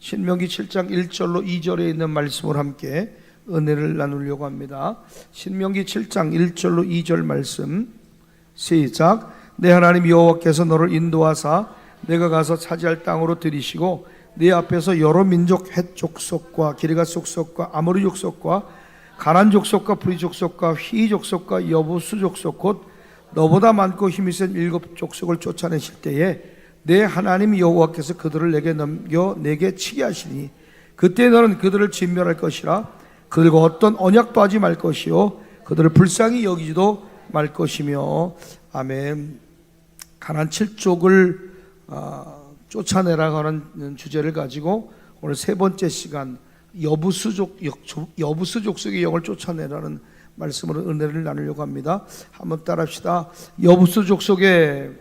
신명기 7장 1절로 2절에 있는 말씀을 함께 은혜를 나누려고 합니다. 신명기 7장 1절로 2절 말씀 시작. 내 하나님 여호와께서 너를 인도하사 내가 가서 차지할 땅으로 들이시고 네 앞에서 여러 민족 헷 족속과 기르가 족속과 아모리 족속과 가난 족속과 브리 족속과 휘 족속과 여부수 족속 곧 너보다 많고 힘이 센 7 족속을 쫓아내실 때에 내 하나님 여호와께서 그들을 내게 넘겨 내게 치게 하시니 그때 너는 그들을 진멸할 것이라. 그들과 어떤 언약도 하지 말 것이요 그들을 불쌍히 여기지도 말 것이며. 아멘. 가나안 7족을 쫓아내라고 하는 주제를 가지고 오늘 세 번째 시간 여부수 족속의 영을 쫓아내라는 말씀으로 은혜를 나누려고 합니다. 한번 따라합시다. 여부수 족속의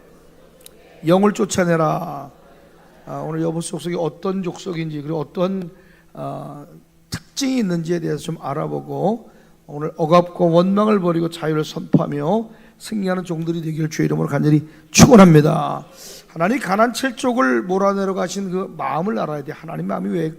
영을 쫓아내라. 오늘 여부수 족속이 어떤 족속인지 그리고 어떤 특징이 있는지에 대해서 좀 알아보고 오늘 억압과 원망을 버리고 자유를 선포하며 승리하는 종들이 되기를 주의 이름으로 간절히 축원합니다. 하나님 가나안 7족을 몰아내러 가신 그 마음을 알아야 돼. 하나님 마음이 왜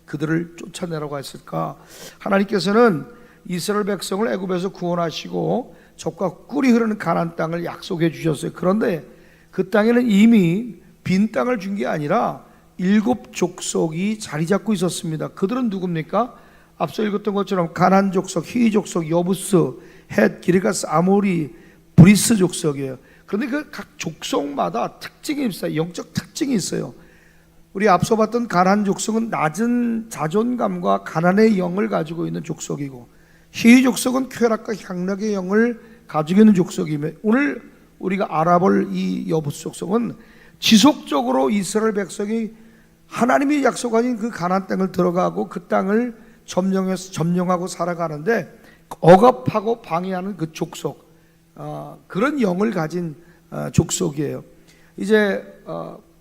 그들을 쫓아내라고 했을까? 하나님께서는 이스라엘 백성을 애굽에서 구원하시고 젖과 꿀이 흐르는 가나안 땅을 약속해 주셨어요. 그런데 그 땅에는 이미 빈 땅을 준 게 아니라 7 족속이 자리 잡고 있었습니다. 그들은 누굽니까? 앞서 읽었던 것처럼 가나안 족속, 히위 족속, 여부스, 헷, 기르가스, 아모리, 브리스 족속이에요. 그런데 그 각 족속마다 특징이 있어요. 영적 특징이 있어요. 우리 앞서 봤던 가나안 족속은 낮은 자존감과 가난의 영을 가지고 있는 족속이고, 히위 족속은 쾌락과 향락의 영을 가지고 있는 족속이며, 오늘 우리가 알아볼 이 여부스 족속은 지속적으로 이스라엘 백성이 하나님이 약속하신 그 가나안 땅을 들어가고 그 땅을 점령하고 살아가는데 억압하고 방해하는 그 족속, 그런 영을 가진 족속이에요. 이제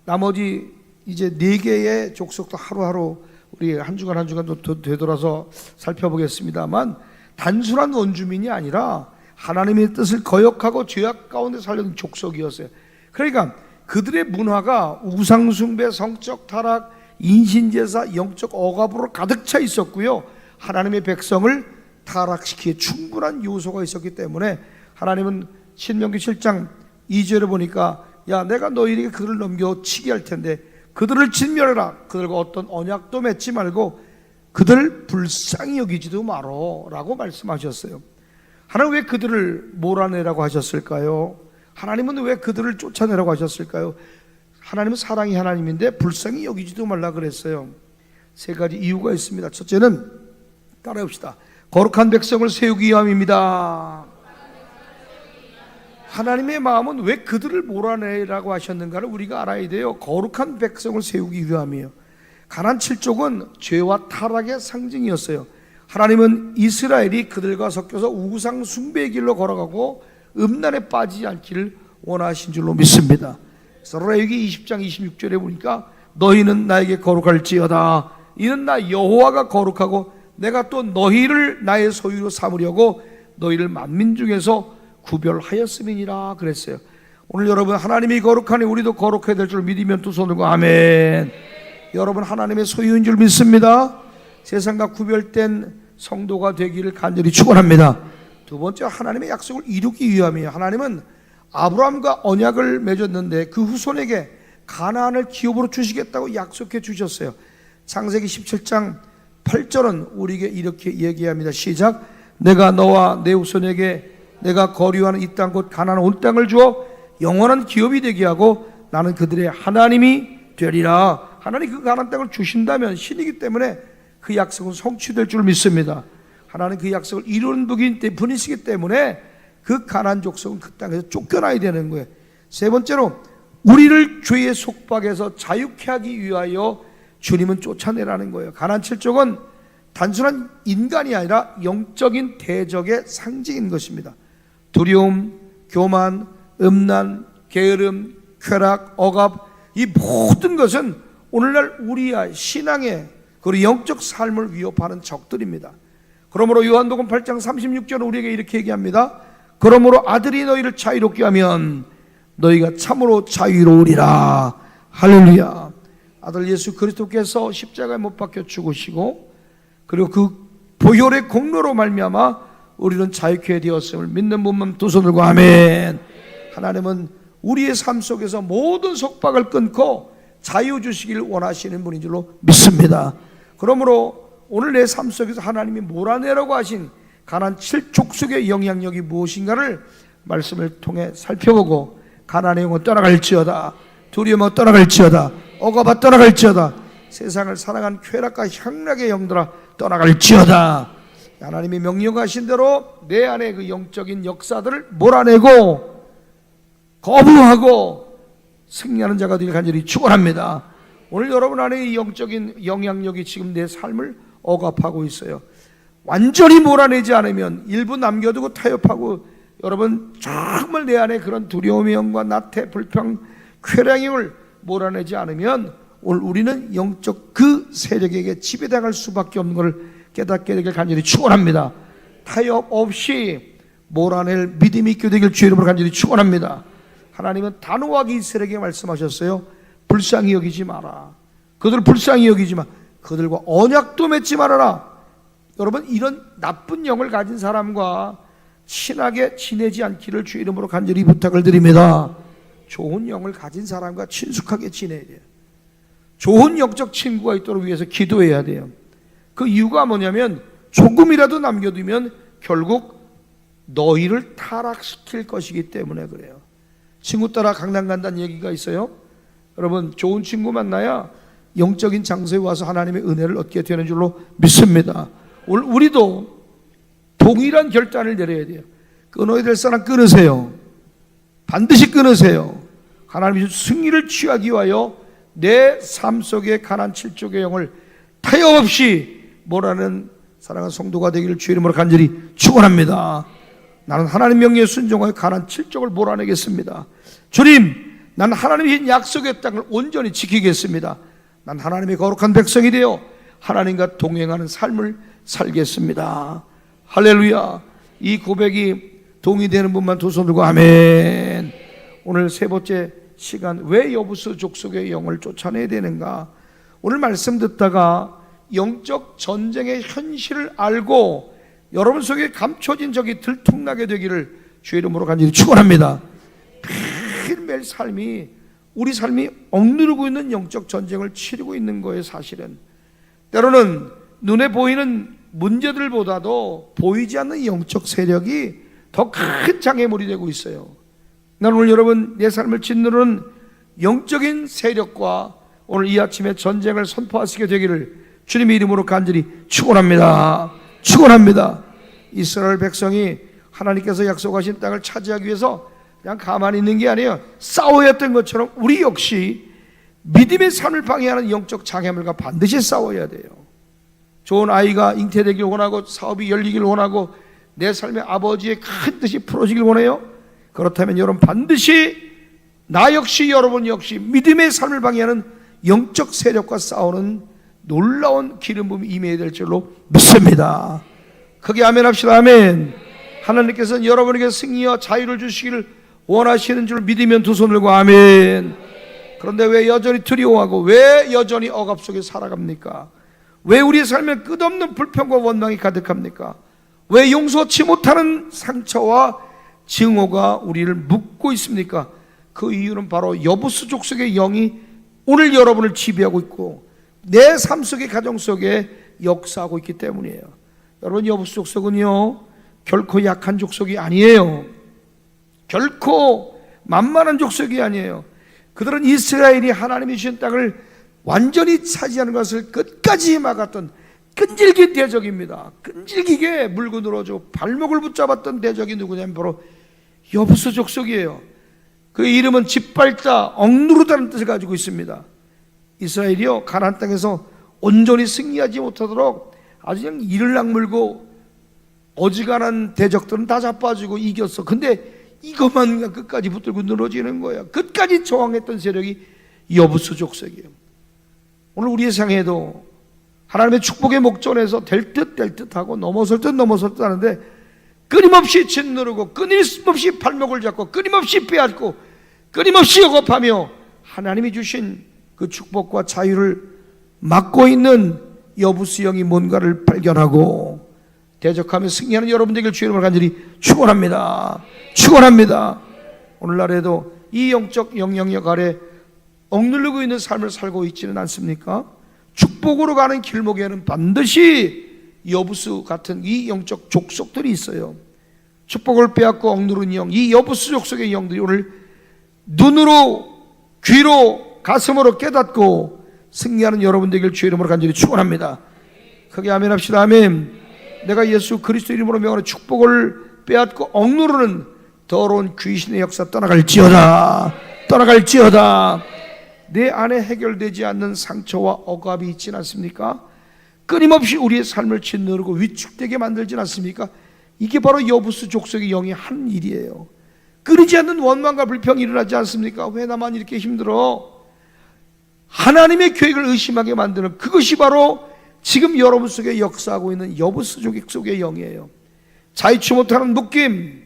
나머지 이제 4개의 족속도 하루하루 우리 한 주간 한 주간도 되돌아서 살펴보겠습니다만, 단순한 원주민이 아니라 하나님의 뜻을 거역하고 죄악 가운데 살려는 족속이었어요. 그러니까 그들의 문화가 우상숭배, 성적 타락, 인신제사, 영적 억압으로 가득 차 있었고요, 하나님의 백성을 타락시키기에 충분한 요소가 있었기 때문에 하나님은 신명기 7장 2절에 보니까 야, 내가 너희에게 그들을 넘겨치게 할 텐데 그들을 진멸해라. 그들과 어떤 언약도 맺지 말고 그들 불쌍히 여기지도 마라 라고 말씀하셨어요. 하나님 왜 그들을 몰아내라고 하셨을까요? 하나님은 왜 그들을 쫓아내라고 하셨을까요? 하나님은 사랑이 하나님인데 불쌍히 여기지도 말라 그랬어요. 3가지 이유가 있습니다. 첫째는 따라해봅시다. 거룩한 백성을 세우기 위함입니다. 하나님의 마음은 왜 그들을 몰아내라고 하셨는가를 우리가 알아야 돼요. 거룩한 백성을 세우기 위함이에요. 가나안 7족은 죄와 타락의 상징이었어요. 하나님은 이스라엘이 그들과 섞여서 우상 숭배의 길로 걸어가고 음란에 빠지지 않기를 원하신 줄로 믿습니다. 그래서 레위기 20장 26절에 보니까 너희는 나에게 거룩할지어다. 이는 나 여호와가 거룩하고 내가 또 너희를 나의 소유로 삼으려고 너희를 만민 중에서 구별하였음이니라 그랬어요. 오늘 여러분, 하나님이 거룩하니 우리도 거룩해야 될 줄 믿으면 두 손 들고 아멘. 여러분 하나님의 소유인 줄 믿습니다. 세상과 구별된 성도가 되기를 간절히 축원합니다. 두 번째, 하나님의 약속을 이루기 위함이에요. 하나님은 아브라함과 언약을 맺었는데 그 후손에게 가나안을 기업으로 주시겠다고 약속해 주셨어요. 창세기 17장 8절은 우리에게 이렇게 얘기합니다. 시작. 내가 너와 내 후손에게 내가 거류하는 이 땅 곧 가나안 온 땅을 주어 영원한 기업이 되게 하고 나는 그들의 하나님이 되리라. 하나님 그 가나안 땅을 주신다면 신이기 때문에 그 약속은 성취될 줄 믿습니다. 하나님 그 약속을 이루는 분이시기 때문에 그 가나안 족속은 그 땅에서 쫓겨나야 되는 거예요. 세 번째로, 우리를 죄의 속박에서 자유케 하기 위하여 주님은 쫓아내라는 거예요. 가나안 7족은 단순한 인간이 아니라 영적인 대적의 상징인 것입니다. 두려움, 교만, 음란, 게으름, 쾌락, 억압, 이 모든 것은 오늘날 우리의 신앙의 그리고 영적 삶을 위협하는 적들입니다. 그러므로 요한복음 8장 36절은 우리에게 이렇게 얘기합니다. 그러므로 아들이 너희를 자유롭게 하면 너희가 참으로 자유로우리라. 할렐루야. 아들 예수 그리스도께서 십자가에 못 박혀 죽으시고 그리고 그 보혈의 공로로 말미암아 우리는 자유케 되었음을 믿는 분만 두 손 들고 아멘. 하나님은 우리의 삶 속에서 모든 속박을 끊고 자유 주시기를 원하시는 분인 줄로 믿습니다. 그러므로 오늘 내 삶 속에서 하나님이 몰아내라고 하신 가나안 7족속의 영향력이 무엇인가를 말씀을 통해 살펴보고 가나안의 영은 떠나갈지어다, 두려움은 떠나갈지어다, 억압아 떠나갈지어다, 세상을 사랑한 쾌락과 향락의 영들아 떠나갈지어다. 하나님이 명령하신 대로 내 안에 그 영적인 역사들을 몰아내고 거부하고 승리하는 자가 되길 간절히 축원합니다. 오늘 여러분 안에 이 영적인 영향력이 지금 내 삶을 억압하고 있어요. 완전히 몰아내지 않으면 일부 남겨두고 타협하고 여러분 정말 내 안에 그런 두려움의 영과 나태, 불평, 쾌량을 몰아내지 않으면 오늘 우리는 영적 그 세력에게 지배당할 수밖에 없는 것을 깨닫게 되길 간절히 축원합니다. 타협 없이 몰아낼 믿음이 있게 되길 주의 이름으로 간절히 축원합니다. 하나님은 단호하게 이스라엘에게 말씀하셨어요. 불쌍히 여기지 마라. 그들을 불쌍히 여기지 마. 그들과 언약도 맺지 말아라. 여러분 이런 나쁜 영을 가진 사람과 친하게 지내지 않기를 주의 이름으로 간절히 부탁을 드립니다. 좋은 영을 가진 사람과 친숙하게 지내야 돼요. 좋은 영적 친구가 있도록 위해서 기도해야 돼요. 그 이유가 뭐냐면 조금이라도 남겨두면 결국 너희를 타락시킬 것이기 때문에 그래요. 친구 따라 강남 간다는 얘기가 있어요. 여러분 좋은 친구 만나야 영적인 장소에 와서 하나님의 은혜를 얻게 되는 줄로 믿습니다. 오늘 우리도 동일한 결단을 내려야 돼요. 끊어야 될 사람 끊으세요. 반드시 끊으세요. 하나님이 승리를 취하기 위하여 내 삶 속에 가나안 7족의 영을 타협 없이 몰아내는 사랑하는 성도가 되기를 주의 이름으로 간절히 축원합니다. 나는 하나님 명령에 순종하여 가나안 7족을 몰아내겠습니다. 주님, 난 하나님의 약속의 땅을 온전히 지키겠습니다. 난 하나님의 거룩한 백성이 되어 하나님과 동행하는 삶을 살겠습니다. 할렐루야. 이 고백이 동의되는 분만 두 손 들고 아멘. 오늘 세 번째 시간, 왜 여부수 족속의 영을 쫓아내야 되는가? 오늘 말씀 듣다가 영적 전쟁의 현실을 알고 여러분 속에 감춰진 적이 들통나게 되기를 주의 이름으로 간절히 축원합니다. 매일매일 삶이 우리 삶이 억누르고 있는 영적 전쟁을 치르고 있는 거예요. 사실은 때로는 눈에 보이는 문제들보다도 보이지 않는 영적 세력이 더 큰 장애물이 되고 있어요. 난 오늘 여러분 내 삶을 짓누르는 영적인 세력과 오늘 이 아침에 전쟁을 선포하시게 되기를 주님의 이름으로 간절히 축원합니다. 축원합니다. 이스라엘 백성이 하나님께서 약속하신 땅을 차지하기 위해서 그냥 가만히 있는 게 아니에요. 싸워야 했던 것처럼 우리 역시 믿음의 삶을 방해하는 영적 장애물과 반드시 싸워야 돼요. 좋은 아이가 잉태되길 원하고 사업이 열리길 원하고 내 삶의 아버지의 큰 뜻이 풀어지길 원해요. 그렇다면 여러분 반드시 나 역시 여러분 역시 믿음의 삶을 방해하는 영적 세력과 싸우는 놀라운 기름 부음이 임해야 될 줄로 믿습니다. 크게 아멘 합시다. 아멘. 하나님께서는 여러분에게 승리와 자유를 주시기를 원하시는 줄 믿으면 두 손 들고 아멘. 그런데 왜 여전히 두려워하고 왜 여전히 억압 속에 살아갑니까? 왜 우리의 삶에 끝없는 불평과 원망이 가득합니까? 왜 용서치 못하는 상처와 증오가 우리를 묶고 있습니까? 그 이유는 바로 여부수 족속의 영이 오늘 여러분을 지배하고 있고 내 삶 속의 가정 속에 역사하고 있기 때문이에요. 여러분 여부수 족속은요 결코 약한 족속이 아니에요. 결코 만만한 족속이 아니에요. 그들은 이스라엘이 하나님이 주신 땅을 완전히 차지하는 것을 끝까지 막았던 끈질긴 대적입니다. 끈질기게 물고 늘어져 발목을 붙잡았던 대적이 누구냐면 바로 여부수 족속이에요. 그의 이름은 짓밟다, 억누르다는 뜻을 가지고 있습니다. 이스라엘이요 가나안 땅에서 온전히 승리하지 못하도록 아주 그냥 이를 악물고 어지간한 대적들은 다 자빠지고 이겼어. 근데 이것만 끝까지 붙들고 늘어지는 거야. 끝까지 저항했던 세력이 여부수 족속이에요. 오늘 우리의 생애도 하나님의 축복의 목전에서 될 듯 될 듯하고 넘어설 듯 넘어설 듯 하는데 끊임없이 짓누르고 끊임없이 발목을 잡고 끊임없이 빼앗고 끊임없이 억압하며 하나님이 주신 그 축복과 자유를 막고 있는 여부수 영이 뭔가를 발견하고 대적하며 승리하는 여러분들에게 주의 이름으로 간절히 축원합니다. 축원합니다. 오늘날에도 이 영적 영향력 아래 억누르고 있는 삶을 살고 있지는 않습니까? 축복으로 가는 길목에는 반드시 여부수 같은 이 영적 족속들이 있어요. 축복을 빼앗고 억누른 영, 이 여부수 족속의 영들이 오늘 눈으로, 귀로, 가슴으로 깨닫고 승리하는 여러분들에게 주의 이름으로 간절히 축원합니다. 크게 아멘 합시다. 아멘. 내가 예수 그리스도 이름으로 명하는 축복을 빼앗고 억누르는 더러운 귀신의 역사 떠나갈지어다. 떠나갈지어다. 내 안에 해결되지 않는 상처와 억압이 있지 않습니까? 끊임없이 우리의 삶을 짓누르고 위축되게 만들지 않습니까? 이게 바로 여부수 족속의 영이 하는 일이에요. 끊이지 않는 원망과 불평이 일어나지 않습니까? 왜 나만 이렇게 힘들어? 하나님의 계획을 의심하게 만드는 그것이 바로 지금 여러분 속에 역사하고 있는 여부수 족속의 영이에요. 자유치 못하는 묶임,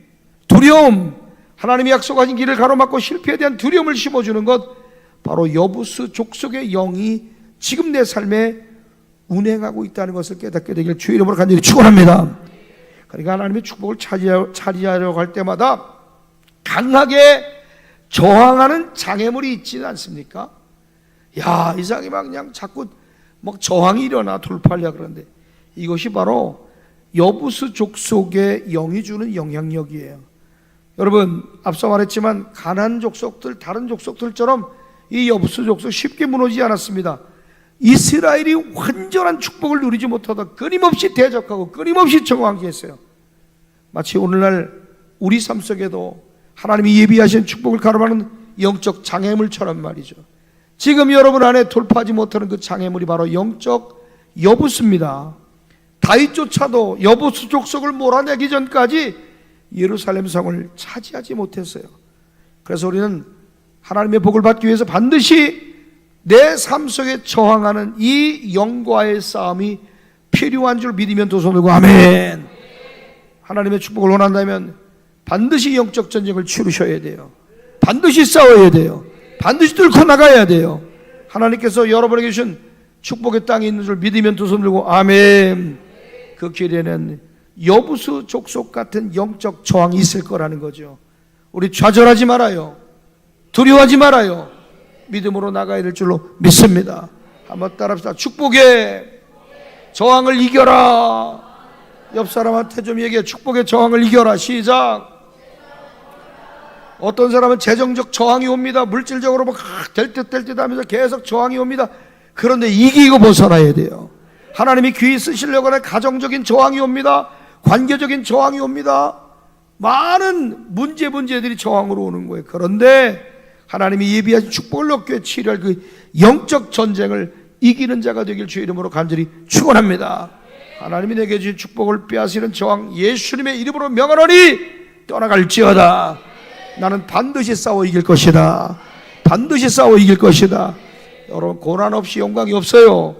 두려움, 하나님이 약속하신 길을 가로막고 실패에 대한 두려움을 심어주는 것, 바로 여부수 족속의 영이 지금 내 삶에 운행하고 있다는 것을 깨닫게 되길 주의 이름으로 간절히 축원합니다. 그러니까 하나님의 축복을 차지하려고 할 때마다 강하게 저항하는 장애물이 있지는 않습니까? 야, 이상이 막 그냥 자꾸 막 저항이 일어나 돌파하려고 그러는데 이것이 바로 여부수 족속의 영이 주는 영향력이에요. 여러분, 앞서 말했지만 가나안 족속들, 다른 족속들처럼 이 여부수 족속 쉽게 무너지지 않았습니다. 이스라엘이 완전한 축복을 누리지 못하다 끊임없이 대적하고 끊임없이 저항하게 했어요. 마치 오늘날 우리 삶 속에도 하나님이 예비하신 축복을 가로막는 영적 장애물처럼 말이죠. 지금 여러분 안에 돌파하지 못하는 그 장애물이 바로 영적 여부수입니다. 다윗조차도 여부수 족속을 몰아내기 전까지 예루살렘 성을 차지하지 못했어요. 그래서 우리는 하나님의 복을 받기 위해서 반드시 내 삶 속에 저항하는 이 영과의 싸움이 필요한 줄 믿으면 두 손 들고 아멘. 하나님의 축복을 원한다면 반드시 영적 전쟁을 치르셔야 돼요. 반드시 싸워야 돼요. 반드시 뚫고 나가야 돼요. 하나님께서 여러분에게 주신 축복의 땅에 있는 줄 믿으면 두 손 들고 아멘. 그 길에는 여부수 족속 같은 영적 저항이 있을 거라는 거죠. 우리 좌절하지 말아요. 두려워하지 말아요. 믿음으로 나가야 될 줄로 믿습니다. 한번 따라합시다. 축복의 저항을 이겨라. 옆 사람한테 좀 얘기해. 축복의 저항을 이겨라. 시작. 어떤 사람은 재정적 저항이 옵니다. 물질적으로 막 될 듯 될 듯 하면서 계속 저항이 옵니다. 그런데 이기고 벗어나야 돼요. 하나님이 귀히 쓰시려고 하는 가정적인 저항이 옵니다. 관계적인 저항이 옵니다. 많은 문제들이 저항으로 오는 거예요. 그런데 하나님이 예비하신 축복을 얻기 위해 치료할 그 영적 전쟁을 이기는 자가 되길 주의 이름으로 간절히 축원합니다. 하나님이 내게 주신 축복을 빼앗으는 저항 예수님의 이름으로 명하노니 떠나갈지어다. 나는 반드시 싸워 이길 것이다. 반드시 싸워 이길 것이다. 여러분, 고난 없이 영광이 없어요.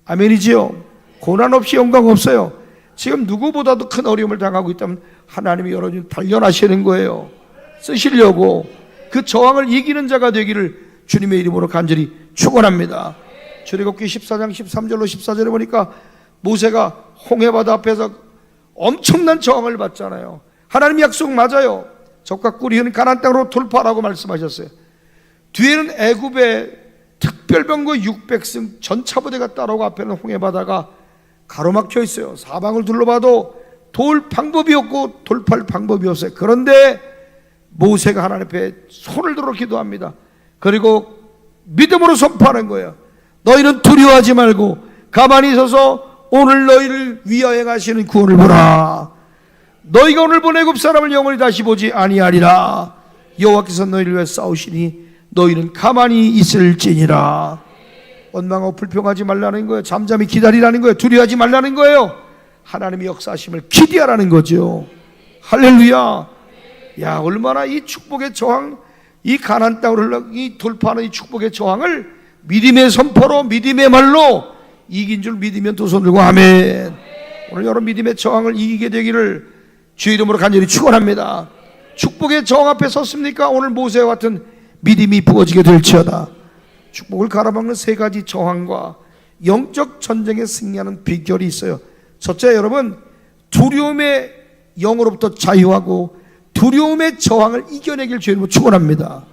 아멘이지요? 고난 없이 영광 없어요. 지금 누구보다도 큰 어려움을 당하고 있다면 하나님이 여러분 단련하시는 거예요. 쓰시려고 그 저항을 이기는 자가 되기를 주님의 이름으로 간절히 축원합니다. 출애굽기 14장 13절로 14절에 보니까 모세가 홍해바다 앞에서 엄청난 저항을 받잖아요. 하나님 약속 맞아요. 적과 꿀이 흐르는 가나안 땅으로 돌파라고 말씀하셨어요. 뒤에는 애굽의 특별병거 600승 전차부대가 따라오고 앞에는 홍해바다가 가로막혀 있어요. 사방을 둘러봐도 도울 방법이 없고 돌파할 방법이 없어요. 그런데 모세가 하나님 앞에 손을 들어 기도합니다. 그리고 믿음으로 선포하는 거예요. 너희는 두려워하지 말고 가만히 있어서 오늘 너희를 위하여 가시는 구원을 보라. 너희가 오늘 본 애굽 사람을 영원히 다시 보지 아니하리라. 여호와께서 너희를 위해 싸우시니 너희는 가만히 있을지니라. 원망하고 불평하지 말라는 거예요. 잠잠히 기다리라는 거예요. 두려워하지 말라는 거예요. 하나님의 역사하심을 기대하라는 거죠. 할렐루야. 야, 얼마나 이 축복의 저항, 이 가나안 땅으로 흘러 이 돌파하는 이 축복의 저항을 믿음의 선포로, 믿음의 말로 이긴 줄 믿으면 두 손 들고 아멘. 오늘 여러분 믿음의 저항을 이기게 되기를 주의 이름으로 간절히 축원합니다. 축복의 저항 앞에 섰습니까? 오늘 모세와 같은 믿음이 부어지게 될지어다. 축복을 가로막는 세 가지 저항과 영적 전쟁에 승리하는 비결이 있어요. 첫째, 여러분, 두려움의 영으로부터 자유하고 두려움의 저항을 이겨내길 주님으로 축원합니다.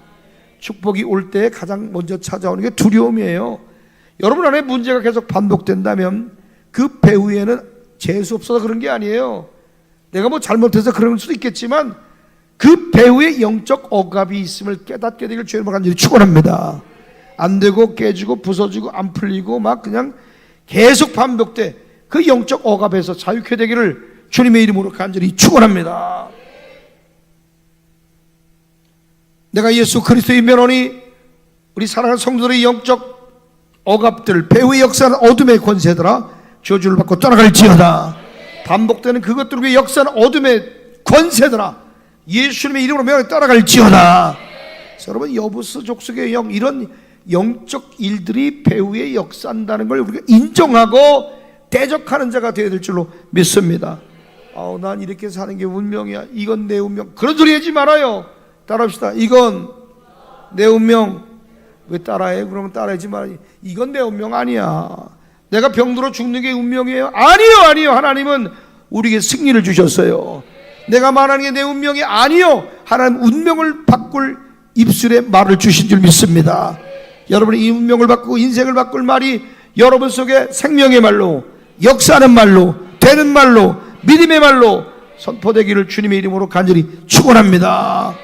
축복이 올 때 가장 먼저 찾아오는 게 두려움이에요. 여러분 안에 문제가 계속 반복된다면 그 배후에는 재수 없어서 그런 게 아니에요. 내가 뭐 잘못해서 그럴 수도 있겠지만 그 배후에 영적 억압이 있음을 깨닫게 되길 주님으로 간절히 축원합니다. 안 되고 깨지고 부서지고 안 풀리고 막 그냥 계속 반복돼 그 영적 억압에서 자유케 되기를 주님의 이름으로 간절히 축원합니다. 내가 예수 그리스도의 면허니 우리 사랑하는 성도들의 영적 억압들, 배후의 역사는 어둠의 권세들아 저주를 받고 떠나갈지어다. 반복되는 그것들 위해 역사는 어둠의 권세들아 예수님의 이름으로 명하여 떠나갈지어다. 여러분, 여부스 족속의 영, 이런 영적 일들이 배후에 역사한다는 걸 우리가 인정하고 대적하는 자가 되어야 될 줄로 믿습니다. 난 이렇게 사는 게 운명이야, 이건 내 운명, 그런 소리 하지 말아요. 따라합시다. 이건 내 운명. 왜 따라해? 그러면 따라하지 말아요. 이건 내 운명 아니야. 내가 병들어 죽는 게 운명이에요? 아니요. 하나님은 우리에게 승리를 주셨어요. 내가 말하는 게 내 운명이 아니요. 하나님 운명을 바꿀 입술에 말을 주신 줄 믿습니다. 여러분이 이 운명을 바꾸고 인생을 바꿀 말이 여러분 속에 생명의 말로, 역사하는 말로, 되는 말로, 믿음의 말로 선포되기를 주님의 이름으로 간절히 축원합니다.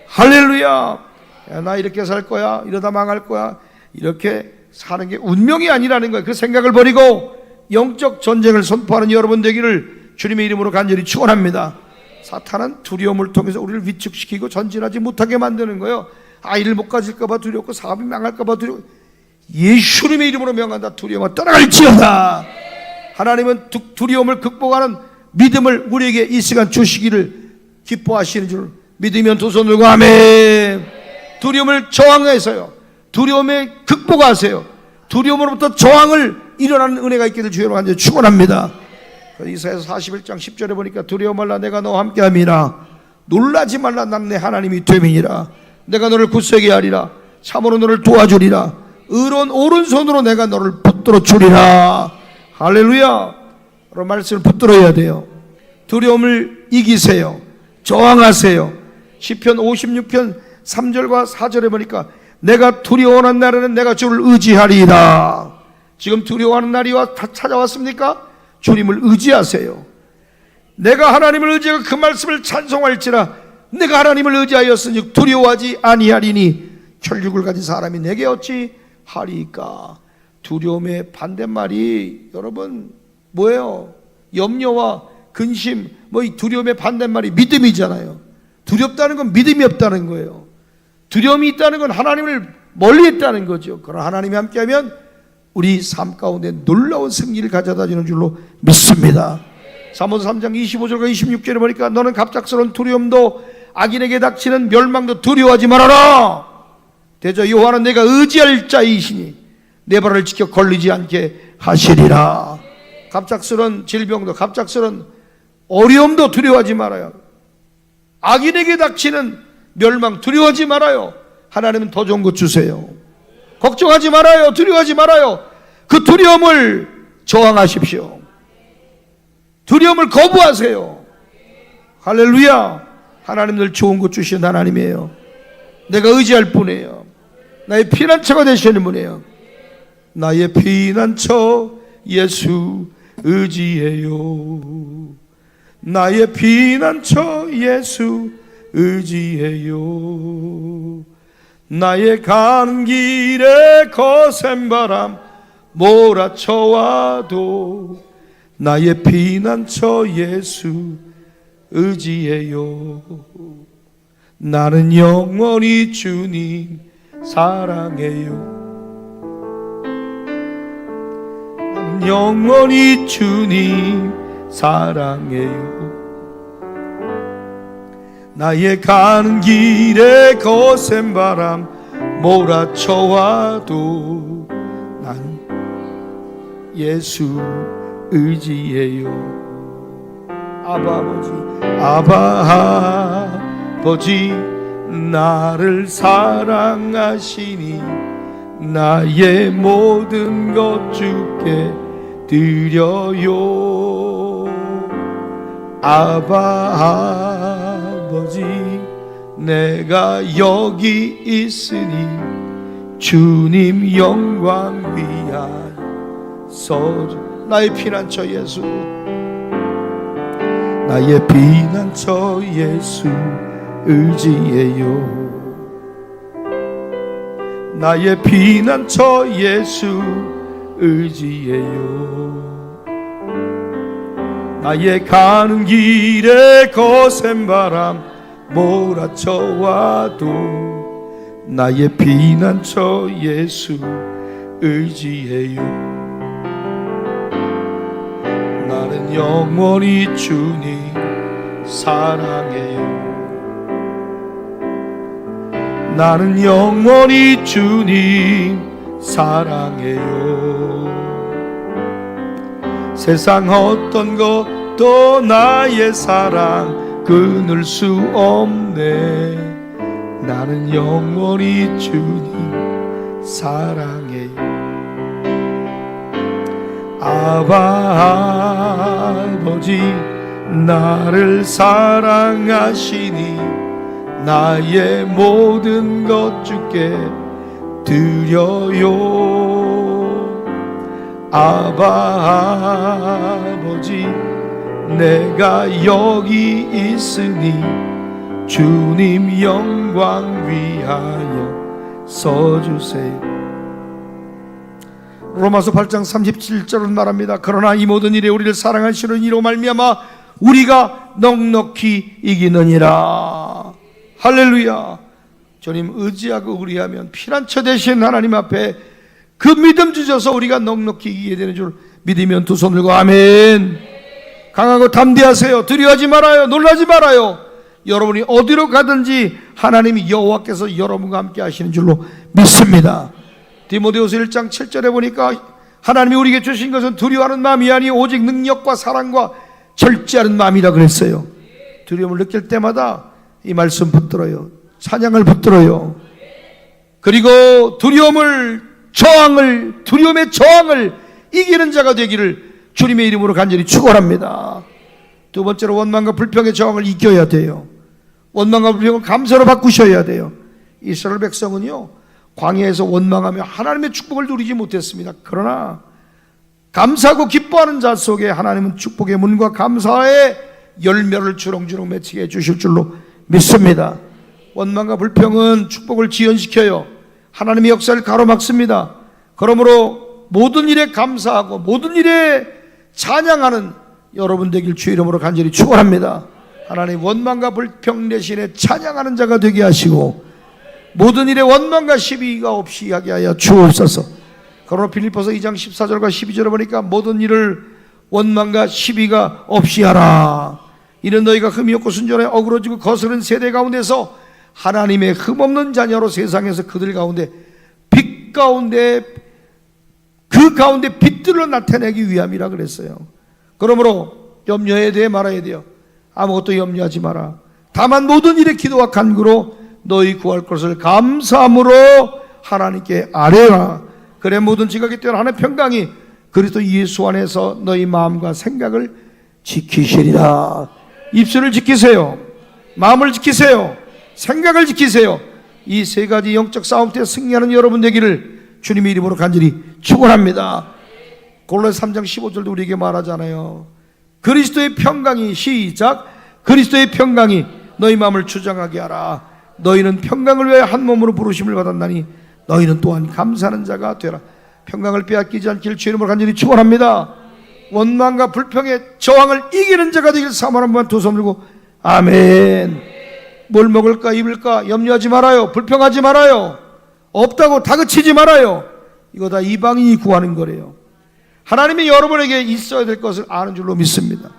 할렐루야. 야, 나 이렇게 살 거야, 이러다 망할 거야, 이렇게 사는 게 운명이 아니라는 거예요. 그 생각을 버리고 영적 전쟁을 선포하는 여러분 되기를 주님의 이름으로 간절히 축원합니다. 사탄은 두려움을 통해서 우리를 위축시키고 전진하지 못하게 만드는 거예요. 아이를 못 가질까 봐 두렵고 사업이 망할까 봐 두렵고, 예수님의 이름으로 명한다. 두려움은 떠나갈지어다. 하나님은 두려움을 극복하는 믿음을 우리에게 이 시간 주시기를 기뻐하시는 줄 믿으면 두 손 들고 아멘. 두려움을 저항해서요, 두려움에 극복하세요. 두려움으로부터 저항을 일어나는 은혜가 있게 될 주여로 간절히 축원합니다. 이사야서 41장 10절에 보니까 두려워 말라, 내가 너와 함께함이라. 놀라지 말라, 난 내 하나님이 됨이니라. 내가 너를 굳세게 하리라. 참으로 너를 도와주리라. 의로운 오른손으로 내가 너를 붙들어 주리라. 할렐루야. 여러분, 말씀을 붙들어야 돼요. 두려움을 이기세요. 저항하세요. 시편 56편 3절과 4절에 보니까 내가 두려워하는 날에는 내가 주를 의지하리이다. 지금 두려워하는 날이 찾아왔습니까? 주님을 의지하세요. 내가 하나님을 의지하고 그 말씀을 찬송할지라. 내가 하나님을 의지하였으니 두려워하지 아니하리니 혈육을 가진 사람이 내게 어찌 하리까. 두려움의 반대말이 여러분 뭐예요? 염려와 근심, 이 두려움의 반대말이 믿음이잖아요. 두렵다는 건 믿음이 없다는 거예요. 두려움이 있다는 건 하나님을 멀리 했다는 거죠. 그러나 하나님이 함께하면 우리 삶 가운데 놀라운 승리를 가져다 주는 줄로 믿습니다. 사무서 3장 25절과 26절에 보니까 너는 갑작스러운 두려움도 악인에게 닥치는 멸망도 두려워하지 말아라. 대저 여호와는 내가 의지할 자이시니 내 발을 지켜 걸리지 않게 하시리라. 갑작스러운 질병도, 갑작스러운 어려움도 두려워하지 말아요. 악인에게 닥치는 멸망 두려워하지 말아요. 하나님은 더 좋은 것 주세요. 걱정하지 말아요. 두려워하지 말아요. 그 두려움을 저항하십시오. 두려움을 거부하세요. 할렐루야. 하나님 늘 좋은 것 주신 하나님이에요. 내가 의지할 분이에요. 나의 피난처가 되시는 분이에요. 나의 피난처 예수 의지해요. 나의 피난처 예수 의지해요. 나의 가는 길에 거센 바람 몰아쳐와도 나의 피난처 예수 의지해요. 나는 영원히 주님 사랑해요. 나는 영원히 주님 사랑해요. 나의 가는 길에 거센 바람 몰아쳐와도 난 예수 의지해요. 아바 아버지, 아바 아버지 나를 사랑하시니 나의 모든 것 주께 드려요. 아바 아버지, 내가 여기 있으니 주님 영광 위하여 서주. 나의 피난처 예수, 나의 피난처 예수 의지해요. 나의 피난처 예수 의지해요. 나의 가는 길에 거센 바람 몰아쳐와도 나의 피난처 예수 의지해요. 나는 영원히 주님 사랑해요. 나는 영원히 주님 사랑해요. 세상 어떤 것도 나의 사랑 끊을 수 없네. 나는 영원히 주님 사랑해요. 아바 아버지, 나를 사랑하시니 나의 모든 것 주께 드려요. 아바 아버지, 내가 여기 있으니 주님 영광 위하여 서주세요. 로마서 8장 37절은 말합니다. 그러나 이 모든 일에 우리를 사랑하시는 이로 말미암아 우리가 넉넉히 이기느니라. 할렐루야. 주님 의지하고 의리하면 피난처 되신 하나님 앞에 그 믿음 주셔서 우리가 넉넉히 이기게 되는 줄 믿으면 두 손 들고 아멘. 강하고 담대하세요. 두려워하지 말아요. 놀라지 말아요. 여러분이 어디로 가든지 하나님이 여호와께서 여러분과 함께 하시는 줄로 믿습니다. 디모데후서 1장 7절에 보니까 하나님이 우리에게 주신 것은 두려워하는 마음이 아니 오직 능력과 사랑과 절제하는 마음이라 그랬어요. 두려움을 느낄 때마다 이 말씀 붙들어요. 찬양을 붙들어요. 그리고 두려움의 저항을 이기는 자가 되기를 주님의 이름으로 간절히 축원합니다. 두 번째로 원망과 불평의 저항을 이겨야 돼요. 원망과 불평을 감사로 바꾸셔야 돼요. 이스라엘 백성은요, 광야에서 원망하며 하나님의 축복을 누리지 못했습니다. 그러나 감사하고 기뻐하는 자 속에 하나님은 축복의 문과 감사의 열매를 주렁주렁 맺히게 해주실 줄로 믿습니다. 원망과 불평은 축복을 지연시켜요. 하나님의 역사를 가로막습니다. 그러므로 모든 일에 감사하고 모든 일에 찬양하는 여러분 되길 주의 이름으로 간절히 축원합니다. 하나님 원망과 불평 대신에 찬양하는 자가 되게 하시고 모든 일에 원망과 시비가 없이 하게 하여 주옵소서. 그러나 빌립보서 2장 14절과 12절에 보니까 모든 일을 원망과 시비가 없이 하라. 이는 너희가 흠이 없고 순전해 어그러지고 거스른 세대 가운데서 하나님의 흠없는 자녀로 세상에서 그들 가운데 빛 가운데 그 가운데 빛들로 나타내기 위함이라 그랬어요. 그러므로 염려해야 돼 말아야 돼요? 아무것도 염려하지 마라. 다만 모든 일에 기도와 간구로 너희 구할 것을 감사함으로 하나님께 아뢰라. 그래 모든 지각에 뛰어난 하나님의 평강이 그리스도 예수 안에서 너희 마음과 생각을 지키시리라. 입술을 지키세요. 마음을 지키세요. 생각을 지키세요. 이 세 가지 영적 싸움 때 승리하는 여러분 되기를 주님의 이름으로 간절히 축원합니다. 골로새 3장 15절도 우리에게 말하잖아요. 그리스도의 평강이 시작. 그리스도의 평강이 너희 마음을 주장하게 하라. 너희는 평강을 위하여 한 몸으로 부르심을 받았나니 너희는 또한 감사하는 자가 되라. 평강을 빼앗기지 않기를 주의 이름으로 간절히 축원합니다. 원망과 불평의 저항을 이기는 자가 되길 사모하는 한번 두 손 들고 아멘. 뭘 먹을까 입을까 염려하지 말아요. 불평하지 말아요. 없다고 다그치지 말아요. 이거 다 이방인이 구하는 거래요. 하나님이 여러분에게 있어야 될 것을 아는 줄로 믿습니다.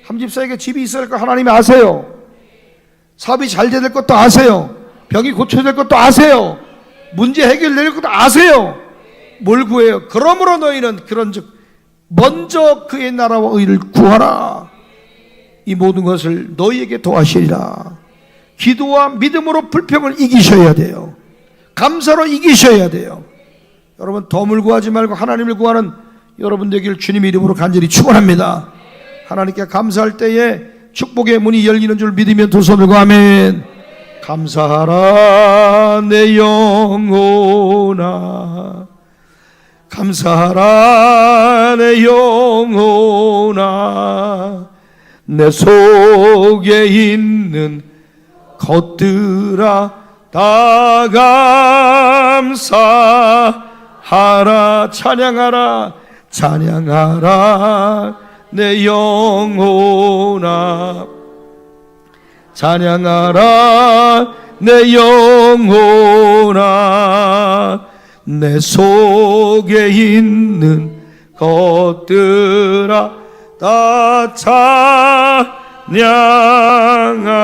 함집사에게 집이 있어야 될 거 하나님이 아세요. 사업이 잘 돼야 될 것도 아세요. 병이 고쳐야 될 것도 아세요. 문제 해결될 것도 아세요. 뭘 구해요? 그러므로 너희는 그런즉 먼저 그의 나라와 의를 구하라. 이 모든 것을 너희에게 도와시리라. 기도와 믿음으로 불평을 이기셔야 돼요. 감사로 이기셔야 돼요. 여러분 덤을 구하지 말고 하나님을 구하는 여러분 되길 주님 이름으로 간절히 축원합니다. 하나님께 감사할 때에 축복의 문이 열리는 줄 믿으면 두 손을 들고 아멘. 감사하라 내 영혼아, 감사하라 내 영혼아, 내 속에 있는 것들아 다 감사하라. 찬양하라 찬양하라 내 영혼아, 찬양하라 내 영혼아, 내 속에 있는 것들아 다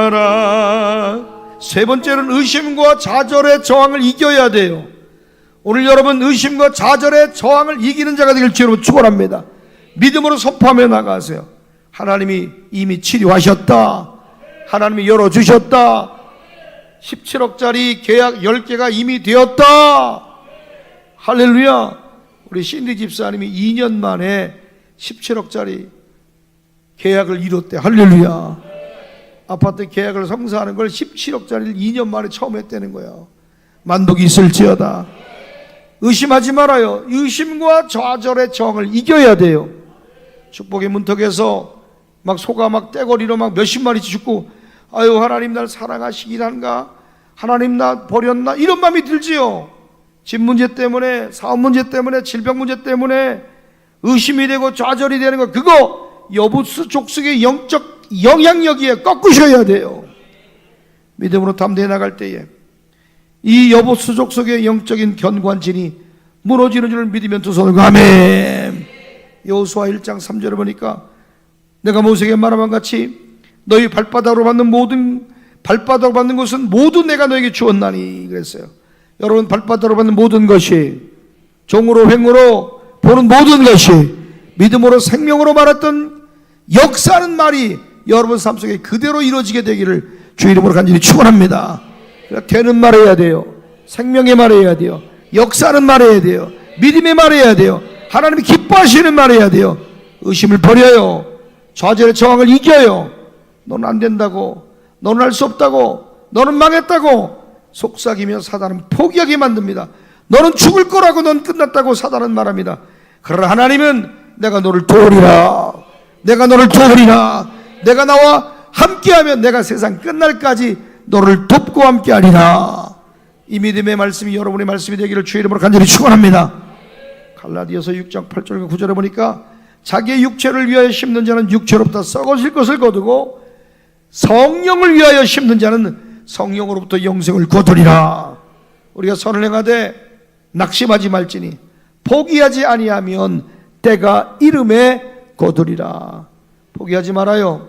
찬양하라. 세 번째는 의심과 좌절의 저항을 이겨야 돼요. 오늘 여러분 의심과 좌절의 저항을 이기는 자가 되길 주로 축원합니다. 믿음으로 선포하며 나가세요. 하나님이 이미 치료하셨다. 하나님이 열어주셨다. 17억짜리 계약 10개가 이미 되었다. 할렐루야. 우리 신디 집사님이 2년 만에 17억짜리 계약을 이뤘대. 할렐루야. 아파트 계약을 성사하는 걸 17억짜리를 2년 만에 처음 했다는 거예요. 만복이 있을지어다. 의심하지 말아요. 의심과 좌절의 저항을 이겨야 돼요. 축복의 문턱에서 막 소가 막 떼거리로 막 몇십 마리씩 죽고, 아유 하나님 날 사랑하시긴 한가, 하나님 나 버렸나, 이런 마음이 들지요. 집 문제 때문에, 사업 문제 때문에, 질병 문제 때문에 의심이 되고 좌절이 되는 거, 그거 여부수 족속의 영적 영향력에 꺾으셔야 돼요. 믿음으로 담대히 나갈 때에 이 여부수 족속의 영적인 견관진이 무너지는 줄 믿으면 두 손을 아멘. 여호수아 1장 3절을 보니까 내가 모세에게 말한 같이 너희 발바닥으로 받는 것은 모두 내가 너에게 주었나니 그랬어요. 여러분 발바닥으로 받는 모든 것이, 종으로 횡으로 보는 모든 것이, 믿음으로 생명으로 말했던 역사하는 말이 여러분 삶 속에 그대로 이루어지게 되기를 주 이름으로 간절히 축원합니다. 되는 말 해야 돼요. 생명의 말 해야 돼요. 역사하는 말 해야 돼요. 믿음의 말 해야 돼요. 하나님이 기뻐하시는 말 해야 돼요. 의심을 버려요. 좌절의 저항을 이겨요. 너는 안 된다고, 너는 할 수 없다고, 너는 망했다고 속삭이며 사단은 포기하게 만듭니다. 너는 죽을 거라고, 넌 끝났다고 사단은 말합니다. 그러나 하나님은 내가 너를 도우리라, 내가 너를 도우리라, 내가 나와 함께하면 내가 세상 끝날까지 너를 돕고 함께하리라. 이 믿음의 말씀이 여러분의 말씀이 되기를 주의 이름으로 간절히 축원합니다. 갈라디아서 6장 8절과 9절에 보니까 자기의 육체를 위하여 심는 자는 육체로부터 썩어질 것을 거두고 성령을 위하여 심는 자는 성령으로부터 영생을 거두리라. 우리가 선을 행하되 낙심하지 말지니 포기하지 아니하면 때가 이름에 거두리라. 포기하지 말아요.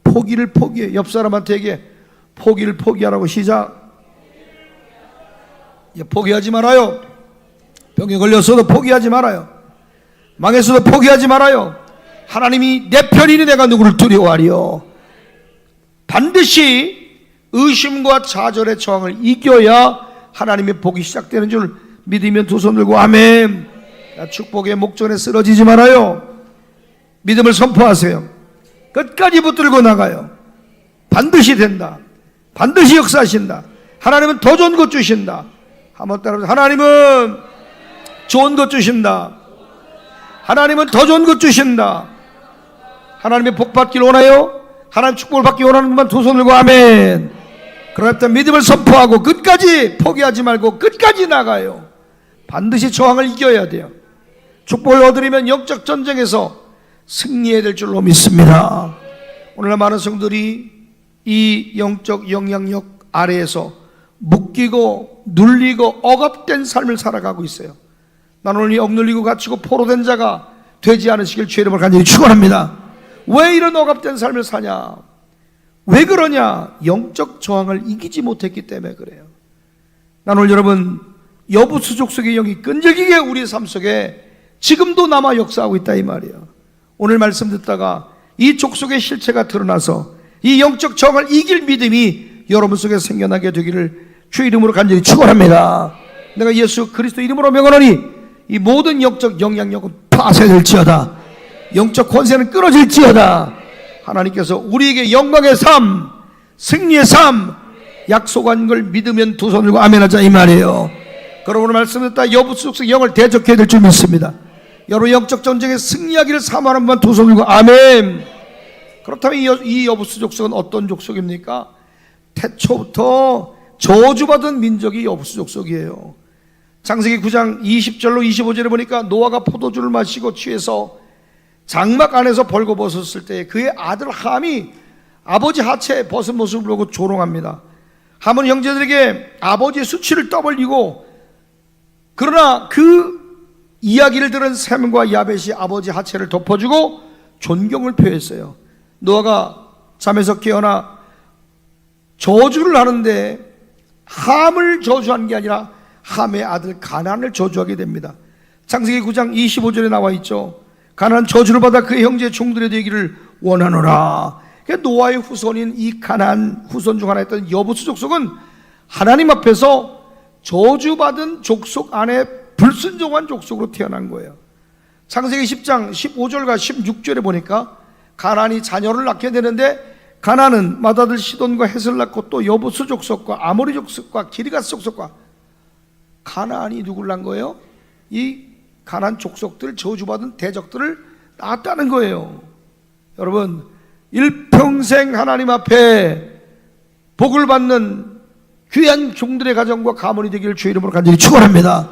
포기를 포기해. 옆 사람한테 얘기해. 포기를 포기하라고. 시작. 포기하지 말아요. 병에 걸렸어도 포기하지 말아요. 망했어도 포기하지 말아요. 하나님이 내 편이니 내가 누구를 두려워하리요. 반드시 의심과 좌절의 저항을 이겨야 하나님의 복이 시작되는 줄 믿으면 두 손 들고 아멘. 축복의 목전에 쓰러지지 말아요. 믿음을 선포하세요. 끝까지 붙들고 나가요. 반드시 된다. 반드시 역사하신다. 하나님은 더 좋은 것 주신다. 한번 따라해보세요. 하나님은 좋은 것 주신다. 하나님은 더 좋은 것 주신다. 하나님의 복 받기를 원하요? 하나님 축복을 받기 원하는 분만 두 손 들고 아멘. 그럴 믿음을 선포하고 끝까지 포기하지 말고 끝까지 나가요. 반드시 저항을 이겨야 돼요. 축복을 얻으려면 영적 전쟁에서 승리해야 될 줄로 믿습니다. 오늘날 많은 성들이 이 영적 영향력 아래에서 묶이고 눌리고 억압된 삶을 살아가고 있어요. 나는 오늘 이 억눌리고 갇히고 포로된 자가 되지 않으시길 주의 이름으로 간절히 축원합니다. 왜 이런 억압된 삶을 사냐? 왜 그러냐? 영적 저항을 이기지 못했기 때문에 그래요. 나는 오늘 여러분 여부수 족속의 영이 끈질기게 우리 삶 속에 지금도 남아 역사하고 있다 이 말이에요. 오늘 말씀 듣다가 이 족속의 실체가 드러나서 이 영적 저항을 이길 믿음이 여러분 속에 생겨나게 되기를 주의 이름으로 간절히 축원합니다. 내가 예수 그리스도 이름으로 명하노니 이 모든 영적 영향력은 파쇄될지어다. 영적 권세는 끊어질지어다. 하나님께서 우리에게 영광의 삶, 승리의 삶 약속한 걸 믿으면 두 손 들고 아멘하자 이 말이에요. 그러므로 말씀드렸다. 여부수 족속 영을 대적해야 될 줄 믿습니다. 여러분 영적 전쟁에 승리하기를 사모하는 분 두 손 들고 아멘. 그렇다면 이 여부수 족속은 어떤 족속입니까? 태초부터 저주받은 민족이 여부수 족속이에요. 창세기 9장 20절로 25절에 보니까 노아가 포도주를 마시고 취해서 장막 안에서 벌거벗었을 때 그의 아들 함이 아버지 하체에 벗은 모습을 보고 조롱합니다. 함은 형제들에게 아버지의 수치를 떠벌리고, 그러나 그 이야기를 들은 셈과 야벳이 아버지 하체를 덮어주고 존경을 표했어요. 노아가 잠에서 깨어나 저주를 하는데 함을 저주한 게 아니라 함의 아들 가나안을 저주하게 됩니다. 창세기 9장 25절에 나와 있죠. 가나안 저주를 받아 그의 형제 종들의 되기를 원하노라. 그러니까 노아의 후손인 이 가나안 후손 중 하나였던 여부수 족속은 하나님 앞에서 저주받은 족속 안에 불순종한 족속으로 태어난 거예요. 창세기 10장 15절과 16절에 보니까 가나안이 자녀를 낳게 되는데, 가나안은 맏아들 시돈과 헷을 낳고 또 여부수 족속과 아모리 족속과 기르가스 족속과, 가나안이 누굴 낳은 거예요? 이 가나안 족속들, 저주받은 대적들을 낳았다는 거예요. 여러분, 일평생 하나님 앞에 복을 받는 귀한 종들의 가정과 가문이 되기를 주의 이름으로 간절히 축원합니다.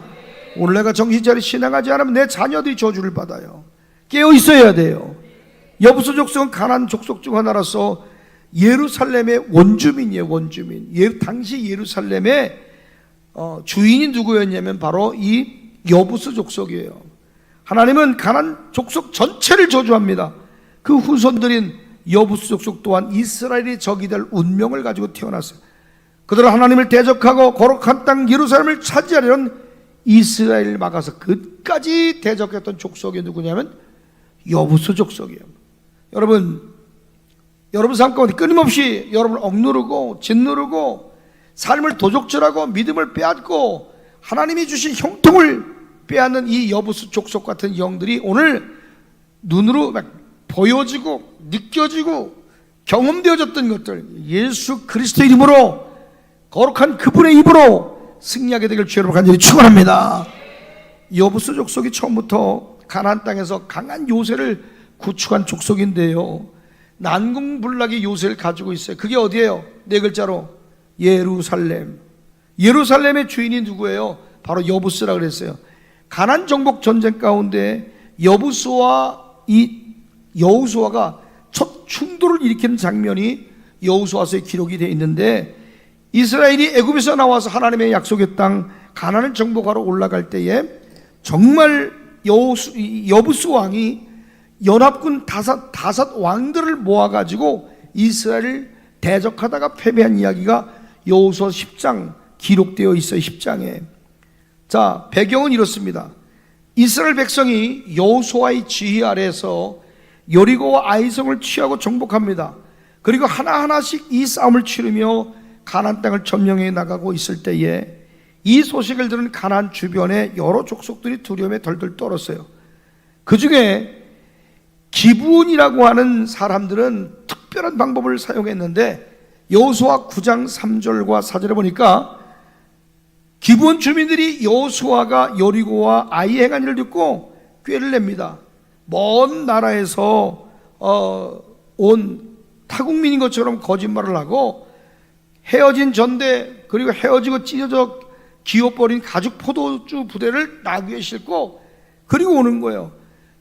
오늘 내가 정신 차려 신앙하지 않으면 내 자녀들이 저주를 받아요. 깨어 있어야 돼요. 여부수 족속은 가나안 족속 중 하나라서 예루살렘의 원주민이에요. 원주민. 당시 예루살렘의 주인이 누구였냐면 바로 이 여부수 족속이에요. 하나님은 가나안 족속 전체를 저주합니다. 그 후손들인 여부수 족속 또한 이스라엘의 적이 될 운명을 가지고 태어났어요. 그들은 하나님을 대적하고 거룩한 땅 예루살렘을 차지하려는 이스라엘을 막아서 끝까지 대적했던 족속이 누구냐면 여부수 족속이에요. 여러분 삶 가운데 끊임없이 여러분을 억누르고 짓누르고 삶을 도적질하고 믿음을 빼앗고 하나님이 주신 형통을 빼앗는 이 여부수 족속 같은 영들이 오늘 눈으로 막 보여지고 느껴지고 경험되어졌던 것들, 예수 그리스도 이름으로 거룩한 그분의 입으로 승리하게 되길 주의 이름으로 간절히 축원합니다. 여부수 족속이 처음부터 가나안 땅에서 강한 요새를 구축한 족속인데요, 난공불락의 요새를 가지고 있어요. 그게 어디예요? 네 글자로 예루살렘. 예루살렘의 주인이 누구예요? 바로 여부수라 그랬어요. 가나안 정복 전쟁 가운데 여부수와 이 여호수아가 첫 충돌을 일으키는 장면이 여호수아서에 기록이 되어 있는데, 이스라엘이 애굽에서 나와서 하나님의 약속의 땅 가나안을 정복하러 올라갈 때에 정말 여부수 왕이 연합군 다섯 왕들을 모아가지고 이스라엘을 대적하다가 패배한 이야기가 여호수아 10장 기록되어 있어요. 10장에. 자, 배경은 이렇습니다. 이스라엘 백성이 여호수아의 지휘 아래에서 여리고와 아이성을 취하고 정복합니다. 그리고 하나하나씩 이 싸움을 치르며 가나안 땅을 점령해 나가고 있을 때에 이 소식을 들은 가나안 주변의 여러 족속들이 두려움에 덜덜 떨었어요. 그 중에 기브온이라고 하는 사람들은 특별한 방법을 사용했는데, 여호수아 9장 3절과 4절에 보니까 기브온 주민들이 여호수아가 여리고와 아이에 행한 일을 듣고 꾀를 냅니다. 먼 나라에서 온 타국민인 것처럼 거짓말을 하고 헤어진 전대, 그리고 헤어지고 찢어져 기어버린 가죽 포도주 부대를 나귀에 싣고 그리고 오는 거예요.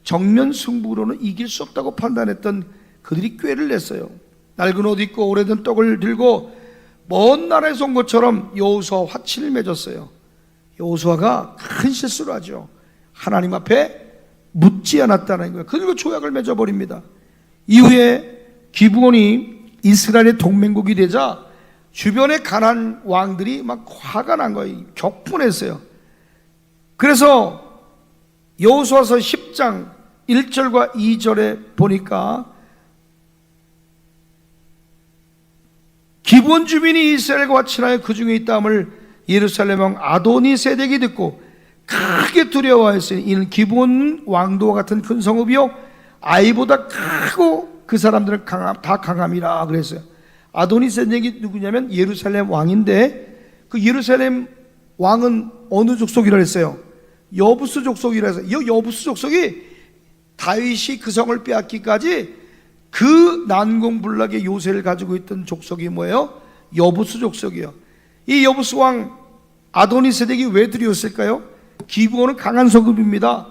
정면 승부로는 이길 수 없다고 판단했던 그들이 꾀를 냈어요. 낡은 옷 입고 오래된 떡을 들고 먼 나라에서 온 것처럼 여호수아와 화친을 맺었어요. 여호수아가 큰 실수를 하죠. 하나님 앞에 묻지 않았다는 거예요. 그리고 조약을 맺어버립니다. 이후에 기브온이 이스라엘의 동맹국이 되자 주변의 가나안 왕들이 막 화가 난 거예요. 격분했어요. 그래서 여호수아서 10장 1절과 2절에 보니까 기브온 주민이 이스라엘과 친하여 그 중에 있다함을 예루살렘 왕 아도니 세덱이 듣고 크게 두려워했어요. 이는 기브온 왕도와 같은 큰 성읍이요 아이보다 크고 그 사람들은 다 강함이라 그랬어요. 아도니세덱이 누구냐면 예루살렘 왕인데 그 예루살렘 왕은 어느 족속이라 했어요? 여부스 족속이라 해서 이 여부스 족속이 다윗이 그 성을 빼앗기까지 그 난공불락의 요새를 가지고 있던 족속이 뭐예요? 여부스 족속이에요. 이 여부스 왕 아도니세덱이 왜 두려웠을까요? 기브온은 강한 성읍입니다.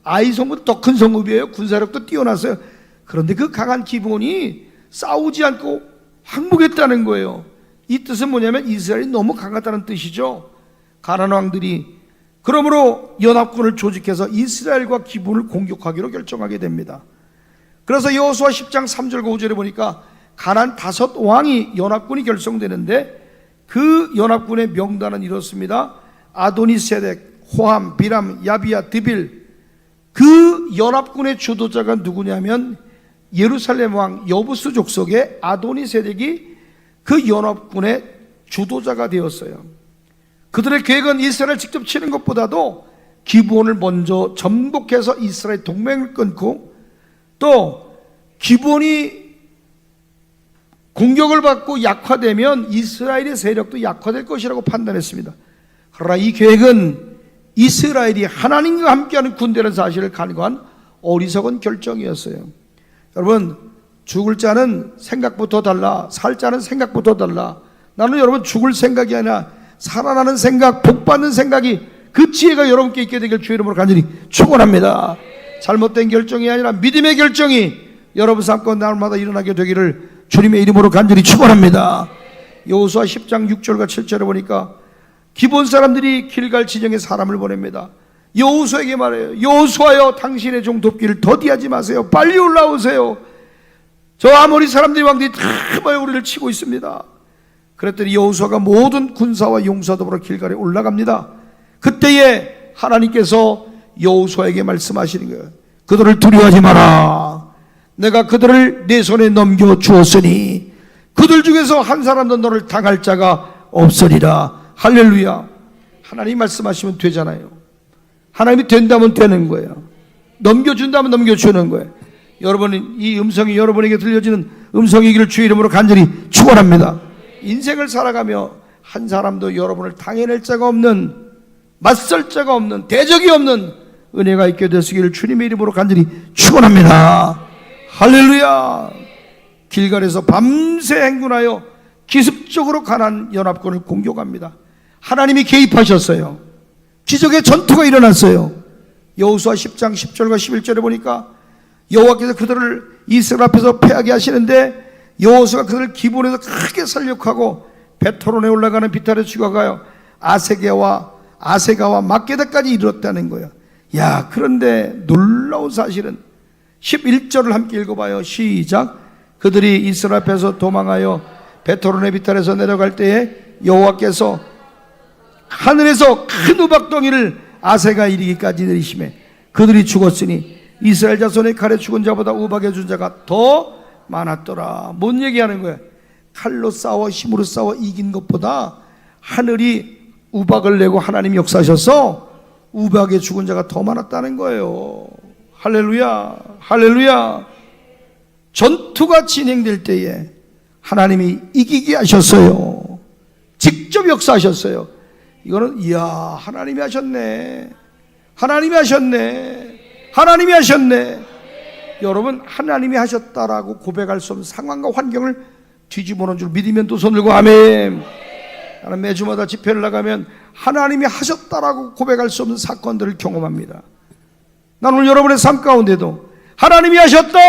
아이 성읍보다 더 큰 성읍이에요. 군사력도 뛰어났어요. 그런데 그 강한 기브온이 싸우지 않고 항복했다는 거예요. 이 뜻은 뭐냐면 이스라엘이 너무 강하다는 뜻이죠. 가나안 왕들이 그러므로 연합군을 조직해서 이스라엘과 기브온을 공격하기로 결정하게 됩니다. 그래서 여호수아 10장 3절과 5절에 보니까 가나안 5왕이 연합군이 결성되는데 그 연합군의 명단은 이렇습니다. 아도니세덱, 호함, 비람, 야비야, 드빌. 그 연합군의 주도자가 누구냐면 예루살렘 왕 여부스 족속의 아도니세덱이 그 연합군의 주도자가 되었어요. 그들의 계획은 이스라엘을 직접 치는 것보다도 기브온을 먼저 전복해서 이스라엘 동맹을 끊고 또 기브온이 공격을 받고 약화되면 이스라엘의 세력도 약화될 것이라고 판단했습니다. 그러나 이 계획은 이스라엘이 하나님과 함께하는 군대라는 사실을 간과한 어리석은 결정이었어요. 여러분, 죽을 자는 생각부터 달라, 살 자는 생각부터 달라. 나는 여러분 죽을 생각이 아니라 살아나는 생각, 복받는 생각이 그 지혜가 여러분께 있게 되길 주의 이름으로 간절히 축원합니다. 잘못된 결정이 아니라 믿음의 결정이 여러분 삶 가운데 날마다 일어나게 되기를 주님의 이름으로 간절히 축원합니다. 여호수아 10장 6절과 7절에 보니까 기본 사람들이 길갈 지정에 사람을 보냅니다. 여호수아에게 말해요. 여호수아여, 당신의 종 돕기를 더디하지 마세요. 빨리 올라오세요. 저 아모리 사람들이 왕들이 다 모여 우리를 치고 있습니다. 그랬더니 여호수아가 모든 군사와 용사 더불어 길갈에 올라갑니다. 그때에 하나님께서 여호수아에게 말씀하시는 거예요. 그들을 두려워하지 마라. 내가 그들을 내 손에 넘겨 주었으니 그들 중에서 한 사람도 너를 당할 자가 없으리라. 할렐루야. 하나님 말씀하시면 되잖아요. 하나님이 된다면 되는 거예요. 넘겨준다면 넘겨주는 거예요. 여러분, 이 음성이 여러분에게 들려지는 음성이기를 주의 이름으로 간절히 축원합니다. 인생을 살아가며 한 사람도 여러분을 당해낼 자가 없는, 맞설 자가 없는, 대적이 없는 은혜가 있게 되시기를 주님의 이름으로 간절히 축원합니다. 할렐루야. 길갈에서 밤새 행군하여 기습적으로 가나안 연합군을 공격합니다. 하나님이 개입하셨어요. 기적의 전투가 일어났어요. 여호수아 10장 10절과 11절에 보니까 여호와께서 그들을 이스라엘 앞에서 패하게 하시는데 여호수아가 그들을 기본에서 크게 살육하고 베토론에 올라가는 비탈에 죽어가요 아세가와 막게다까지 이르렀다는 거예요. 야, 그런데 놀라운 사실은 11절을 함께 읽어봐요. 시작. 그들이 이스라엘 앞에서 도망하여 베토론의 비탈에서 내려갈 때에 여호와께서 하늘에서 큰 우박덩이를 아세가 이르기까지 내리시매 그들이 죽었으니 이스라엘 자손의 칼에 죽은 자보다 우박에 준 자가 더 많았더라. 뭔 얘기하는 거야? 칼로 싸워 힘으로 싸워 이긴 것보다 하늘이 우박을 내고 하나님이 역사하셔서 우박에 죽은 자가 더 많았다는 거예요. 할렐루야. 할렐루야. 전투가 진행될 때에 하나님이 이기게 하셨어요. 직접 역사하셨어요. 이거는 이야, 하나님이 하셨네. 하나님이 하셨네. 하나님이 하셨네. 여러분, 하나님이 하셨다라고 고백할 수 없는 상황과 환경을 뒤집어 놓은 줄 믿으면 또 손 들고 아멘. 나는 매주마다 집회를 나가면 하나님이 하셨다라고 고백할 수 없는 사건들을 경험합니다. 나는 오늘 여러분의 삶 가운데도 하나님이 하셨다,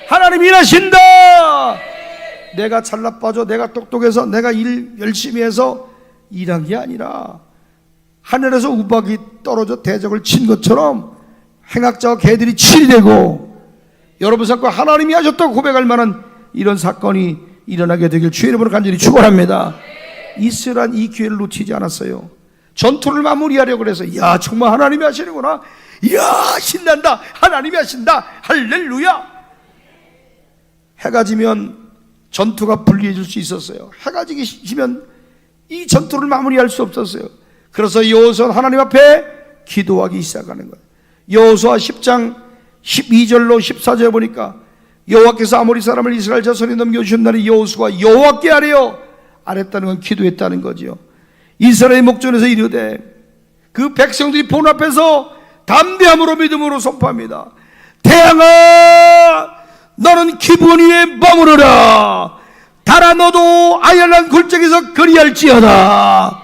하나님이 일하신다. 내가 잘 나빠져, 내가 똑똑해서, 내가 일 열심히 해서 일한 게 아니라 하늘에서 우박이 떨어져 대적을 친 것처럼 행악자와 개들이 치리되고 여러분 삶과 하나님이 하셨다고 고백할 만한 이런 사건이 일어나게 되길 주의 이름으로 간절히 축원합니다. 이스라엘 이 기회를 놓치지 않았어요. 전투를 마무리하려고 그래서 야, 정말 하나님이 하시는구나. 이야, 신난다. 하나님이 하신다. 할렐루야. 해가 지면 전투가 불리해질 수 있었어요. 해가 지면 이 전투를 마무리할 수 없었어요. 그래서 여호수아는 하나님 앞에 기도하기 시작하는 거예요. 여호수아 10장 12절로 14절에 보니까 여호와께서 아모리 사람을 이스라엘 자손에 넘겨주신 날에 여호수아가 여호와께 아랬다는 건 기도했다는 거지요. 이스라엘 목전에서 이르되 그 백성들이 본 앞에서 담대함으로 믿음으로 선포합니다. 태양아 너는 기브온 위에 머무르라. 달아 너도 아열난 굴적에서 그리할지어다.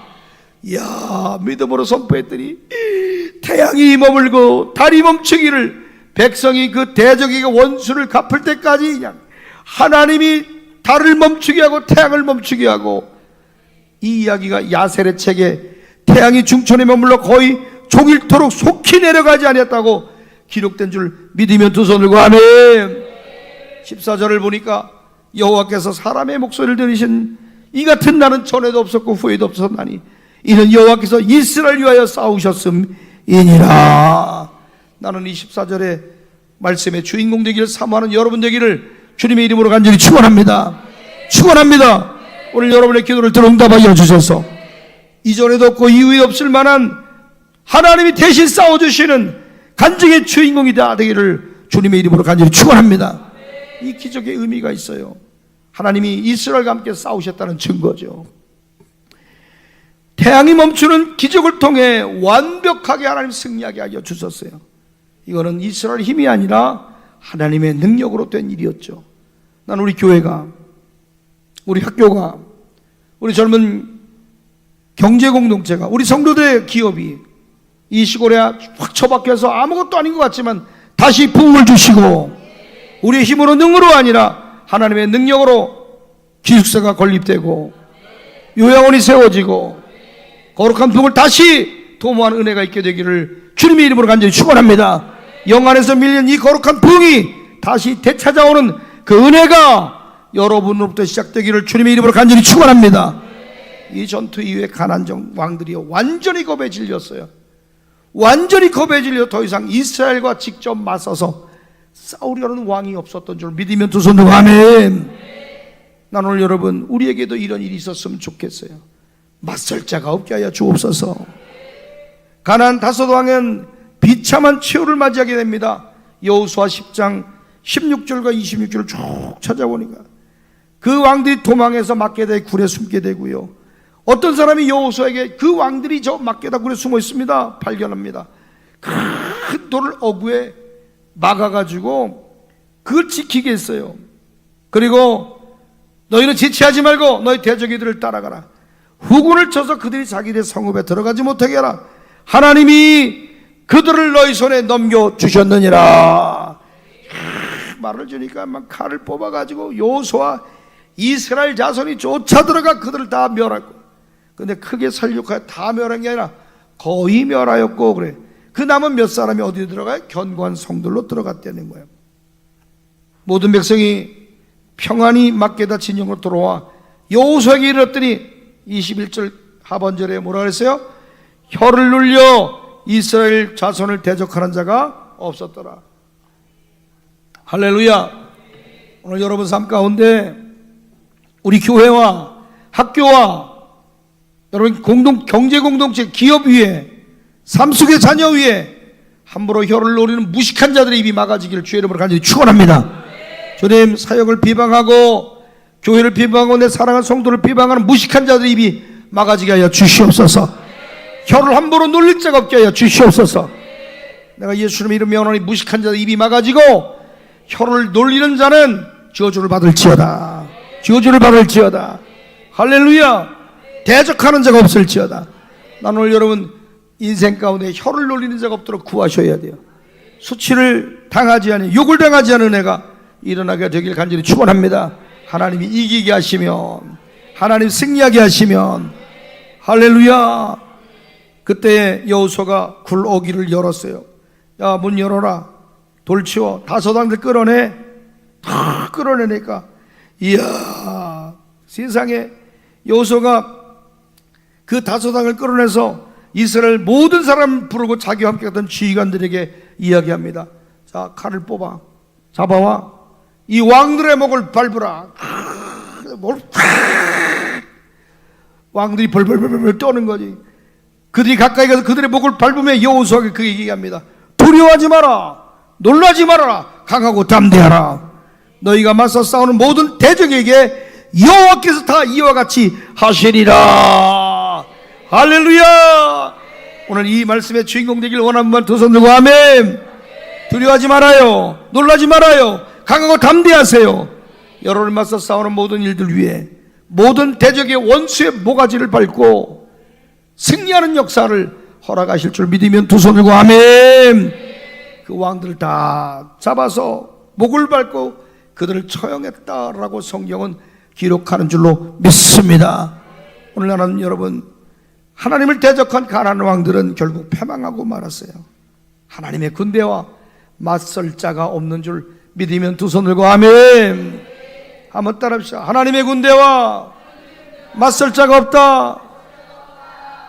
이야, 믿음으로 선포했더니 태양이 머물고 달이 멈추기를, 백성이 그 대적에게 원수를 갚을 때까지 그냥 하나님이 달을 멈추게 하고 태양을 멈추게 하고, 이 이야기가 야셀의 책에 태양이 중천에 머물러 거의 종일토록 속히 내려가지 아니했다고 기록된 줄 믿으면 두 손을 들고 아멘. 14절을 보니까 여호와께서 사람의 목소리를 들으신 이 같은 날은 전에도 없었고 후에도 없었나니 이는 여호와께서 이스라엘 위하여 싸우셨음이니라. 나는 이 14절의 말씀의 주인공 되기를 사모하는 여러분 되기를 주님의 이름으로 간절히 축원합니다. 축원합니다. 오늘 여러분의 기도를 들어 응답하여 주셔서 이전에도 없고 이후에 없을 만한 하나님이 대신 싸워주시는 간증의 주인공이 다 되기를 주님의 이름으로 간절히 축원합니다. 이 기적의 의미가 있어요. 하나님이 이스라엘과 함께 싸우셨다는 증거죠. 태양이 멈추는 기적을 통해 완벽하게 하나님 승리하게 하여 주셨어요. 이거는 이스라엘 힘이 아니라 하나님의 능력으로 된 일이었죠. 난 우리 교회가, 우리 학교가, 우리 젊은 경제공동체가, 우리 성도들의 기업이 이 시골에 확 처박혀서 아무것도 아닌 것 같지만 다시 부흥을 주시고, 우리의 힘으로 능으로 아니라 하나님의 능력으로 기숙사가 건립되고 요양원이 세워지고 거룩한 부흥을 다시 도모하는 은혜가 있게 되기를 주님의 이름으로 간절히 축원합니다. 영안에서 밀린 이 거룩한 부흥이 다시 되찾아오는 그 은혜가 여러분으로부터 시작되기를 주님의 이름으로 간절히 축원합니다. 이 전투 이후에 가나안 왕들이 완전히 겁에 질렸어요. 완전히 겁에 질려 더 이상 이스라엘과 직접 맞서서 싸우려는 왕이 없었던 줄 믿으면 두 손 들고 아멘. 난 오늘 여러분, 우리에게도 이런 일이 있었으면 좋겠어요. 맞설 자가 없게 하여 주옵소서. 가나안 다섯 왕은 비참한 최후를 맞이하게 됩니다. 여호수아 10장 16절과 26절을 쭉 찾아보니까 그 왕들이 도망해서 막게다의 굴에 숨게 되고요, 어떤 사람이 여호수아에게 그 왕들이 저 막게다 굴에 숨어 있습니다 발견합니다. 큰 돌을 어구에 막아가지고 그걸 지키게 했어요. 그리고 너희는 지체하지 말고 너희 대적이들을 따라가라. 후군을 쳐서 그들이 자기들의 성읍에 들어가지 못하게 하라. 하나님이 그들을 너희 손에 넘겨주셨느니라. 말을 주니까 막 칼을 뽑아가지고 여호수아 이스라엘 자손이 쫓아 들어가 그들을 다 멸하고, 근데 크게 살육하여 다 멸한 게 아니라 거의 멸하였고, 그래 그 남은 몇 사람이 어디에 들어가요? 견고한 성들로 들어갔다는 거예요. 모든 백성이 평안히 막게다 진영으로 들어와 여호수아에게 이르렀더니 21절 하반절에 뭐라 그랬어요? 혀를 눌려 이스라엘 자손을 대적하는 자가 없었더라. 할렐루야. 오늘 여러분 삶 가운데 우리 교회와 학교와 여러분 경제공동체, 기업 위에, 삶 속의 자녀 위에 함부로 혀를 노리는 무식한 자들의 입이 막아지기를 주의 이름으로 간절히 축원합니다. 주님, 사역을 비방하고 교회를 비방하고 내 사랑하는 성도를 비방하는 무식한 자들의 입이 막아지게 하여 주시옵소서. 혀를 함부로 놀릴 자가 없게 하여 주시옵소서. 내가 예수님의 이름 명하노니 무식한 자들의 입이 막아지고 혀를 놀리는 자는 저주를 받을지어다. 저주를 받을지어다. 할렐루야. 대적하는 자가 없을지어다. 난 오늘 여러분 인생 가운데 혀를 놀리는 자가 없도록 구하셔야 돼요. 수치를 당하지 않은, 욕을 당하지 않은 은혜가 일어나게 되길 간절히 축원합니다. 하나님이 이기게 하시면, 하나님 승리하게 하시면, 할렐루야. 그때 여호수아가 굴 어기를 열었어요. 야, 문 열어라. 돌 치워. 다섯 왕들 끌어내. 다 끌어내니까, 이야, 세상에 여호수아가 그 다섯 왕을 끌어내서 이스라엘 모든 사람 부르고 자기와 함께 갔던 지휘관들에게 이야기합니다. 자, 칼을 뽑아 잡아와 이 왕들의 목을 밟으라. 왕들이 벌벌벌벌 떠는 거지. 그들이 가까이 가서 그들의 목을 밟으며 여호수아에게 그에게 얘기합니다. 두려워하지 마라. 놀라지 말아라. 강하고 담대하라. 너희가 맞서 싸우는 모든 대적에게 여호와께서 다 이와 같이 하시리라. 할렐루야. 오늘 이 말씀의 주인공 되길 원하는 분 두 손 들고 아멘. 두려워하지 말아요. 놀라지 말아요. 강하고 담대하세요. 여러분을 맞서 싸우는 모든 일들 위해 모든 대적의 원수의 모가지를 밟고 승리하는 역사를 허락하실 줄 믿으면 두 손 들고 아멘. 그 왕들을 다 잡아서 목을 밟고 그들을 처형했다라고 성경은 기록하는 줄로 믿습니다. 오늘 나는 여러분, 하나님을 대적한 가나안 왕들은 결국 패망하고 말았어요. 하나님의 군대와 맞설 자가 없는 줄 믿으면 두 손 들고 아멘. 한번 따라합시다. 하나님의 군대와 맞설 자가 없다.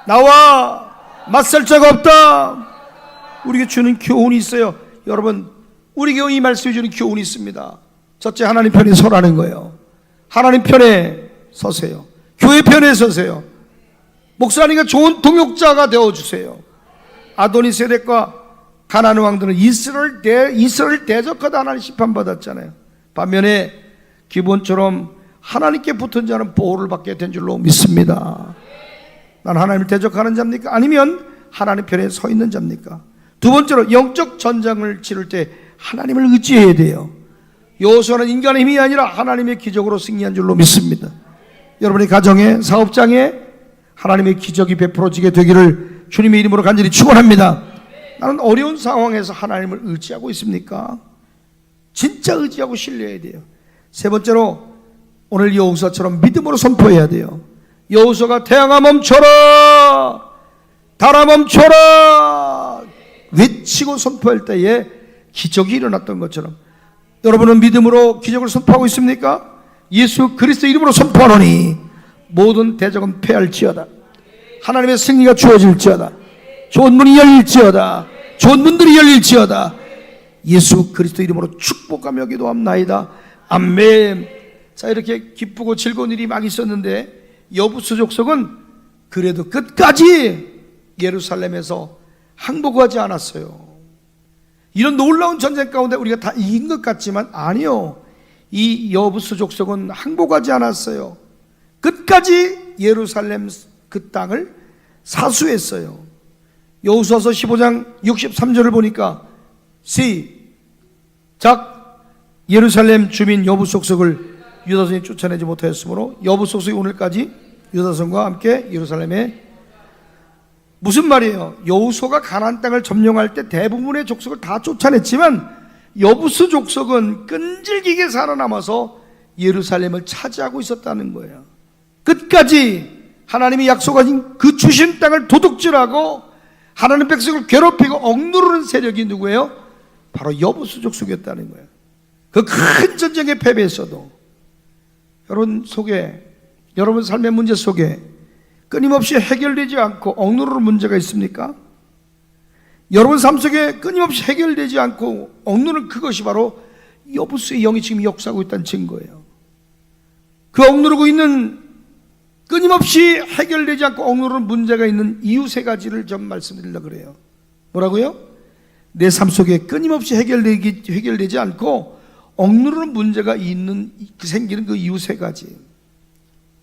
나와 맞설 자가 없다. 우리에게 주는 교훈이 있어요. 여러분, 우리에게 이 말씀이 주는 교훈이 있습니다. 첫째, 하나님 편에 서라는 거예요. 하나님 편에 서세요. 교회 편에 서세요. 목사님과 좋은 동역자가 되어주세요. 아도니세덱과 가나안 왕들은 이스라엘 대적하다 하나님 심판받았잖아요. 반면에 기본처럼 하나님께 붙은 자는 보호를 받게 된 줄로 믿습니다. 난 하나님을 대적하는 자입니까? 아니면 하나님 편에 서 있는 자입니까? 두 번째로, 영적 전쟁을 치를 때 하나님을 의지해야 돼요. 여호수아는 인간의 힘이 아니라 하나님의 기적으로 승리한 줄로 믿습니다. 여러분의 가정에, 사업장에 하나님의 기적이 베풀어지게 되기를 주님의 이름으로 간절히 축원합니다. 나는 어려운 상황에서 하나님을 의지하고 있습니까? 진짜 의지하고 신뢰해야 돼요. 세 번째로, 오늘 여호수아처럼 믿음으로 선포해야 돼요. 여호수아가 태양아 멈춰라, 달아 멈춰라 외치고 선포할 때에 기적이 일어났던 것처럼 여러분은 믿음으로 기적을 선포하고 있습니까? 예수 그리스도 이름으로 선포하노니 모든 대적은 패할지어다. 하나님의 승리가 주어질지어다. 좋은 문이 열릴지어다. 좋은 문들이 열릴지어다. 예수 그리스도 이름으로 축복하며 기도합나이다. 아멘. 자, 이렇게 기쁘고 즐거운 일이 막 있었는데 여부수 족속은 그래도 끝까지 예루살렘에서 항복하지 않았어요. 이런 놀라운 전쟁 가운데 우리가 다 이긴 것 같지만 아니요. 이 여부수 족속은 항복하지 않았어요. 끝까지 예루살렘 그 땅을 사수했어요. 여호수아서 15장 63절을 보니까 시작, 예루살렘 주민 여부수 족속을 유다선이 쫓아내지 못하였으므로 여부수 족속이 오늘까지 유다선과 함께 예루살렘에. 무슨 말이에요? 여호수아가 가나안 땅을 점령할 때 대부분의 족속을 다 쫓아냈지만 여부수 족속은 끈질기게 살아남아서 예루살렘을 차지하고 있었다는 거예요. 끝까지 하나님이 약속하신 그 주신 땅을 도둑질하고 하나님 백성을 괴롭히고 억누르는 세력이 누구예요? 바로 여부수 족속이었다는 거예요. 그 큰 전쟁에 패배했어도 여러분 속에, 여러분 삶의 문제 속에 끊임없이 해결되지 않고 억누르는 문제가 있습니까? 여러분 삶 속에 끊임없이 해결되지 않고 억누르는 그것이 바로 여부수의 영이 지금 역사하고 있다는 증거예요. 그 억누르고 있는, 끊임없이 해결되지 않고 억누르는 문제가 있는 이유 세 가지를 좀 말씀드리려고 그래요. 뭐라고요? 내 삶 속에 끊임없이 해결되지 않고 억누르는 문제가 있는, 생기는 그 이유 세 가지.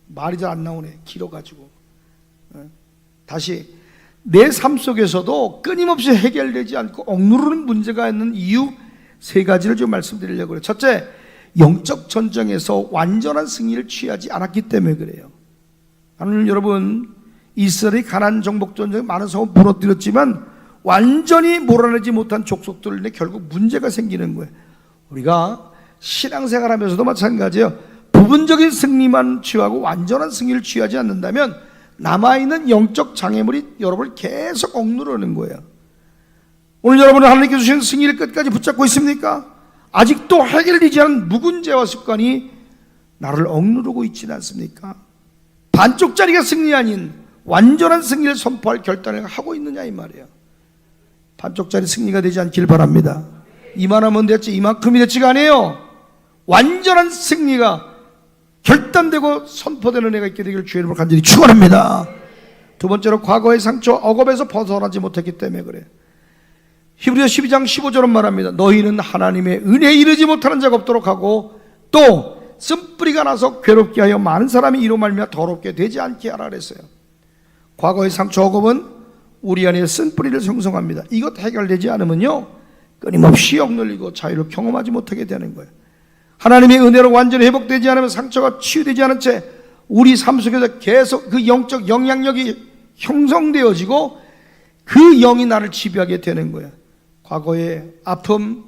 말이 잘 안 나오네, 길어가지고. 다시, 내 삶 속에서도 끊임없이 해결되지 않고 억누르는 문제가 있는 이유 세 가지를 좀 말씀드리려고 그래요. 첫째, 영적 전쟁에서 완전한 승리를 취하지 않았기 때문에 그래요. 하나님, 여러분, 이스라엘이 가나안 정복 전쟁에 많은 성을 무너뜨렸지만 완전히 몰아내지 못한 족속들에 결국 문제가 생기는 거예요. 우리가 신앙생활하면서도 마찬가지예요. 부분적인 승리만 취하고 완전한 승리를 취하지 않는다면 남아있는 영적 장애물이 여러분을 계속 억누르는 거예요. 오늘 여러분은 하나님께서 주신 승리를 끝까지 붙잡고 있습니까? 아직도 해결되지 않은 묵은 죄와 습관이 나를 억누르고 있지는 않습니까? 반쪽짜리가 승리 아닌 완전한 승리를 선포할 결단을 하고 있느냐 이 말이에요. 반쪽짜리 승리가 되지 않길 바랍니다. 이만하면 됐지, 이만큼이 됐지가 아니에요. 완전한 승리가 결단되고 선포되는 애가 있게 되기를 주의 이름으로 간절히 축원합니다. 두 번째로 과거의 상처, 억압에서 벗어나지 못했기 때문에 그래요. 히브리서 12장 15절은 말합니다. 너희는 하나님의 은혜에 이르지 못하는 자가 없도록 하고 또 쓴뿌리가 나서 괴롭게 하여 많은 사람이 이로 말미암아 더럽게 되지 않게 하라 그랬어요. 과거의 상처, 억압은 우리 안에 쓴뿌리를 형성합니다. 이것 해결되지 않으면요, 끊임없이 억눌리고 자유를 경험하지 못하게 되는 거예요. 하나님의 은혜로 완전히 회복되지 않으면 상처가 치유되지 않은 채 우리 삶 속에서 계속 그 영적 영향력이 형성되어지고 그 영이 나를 지배하게 되는 거예요. 과거의 아픔,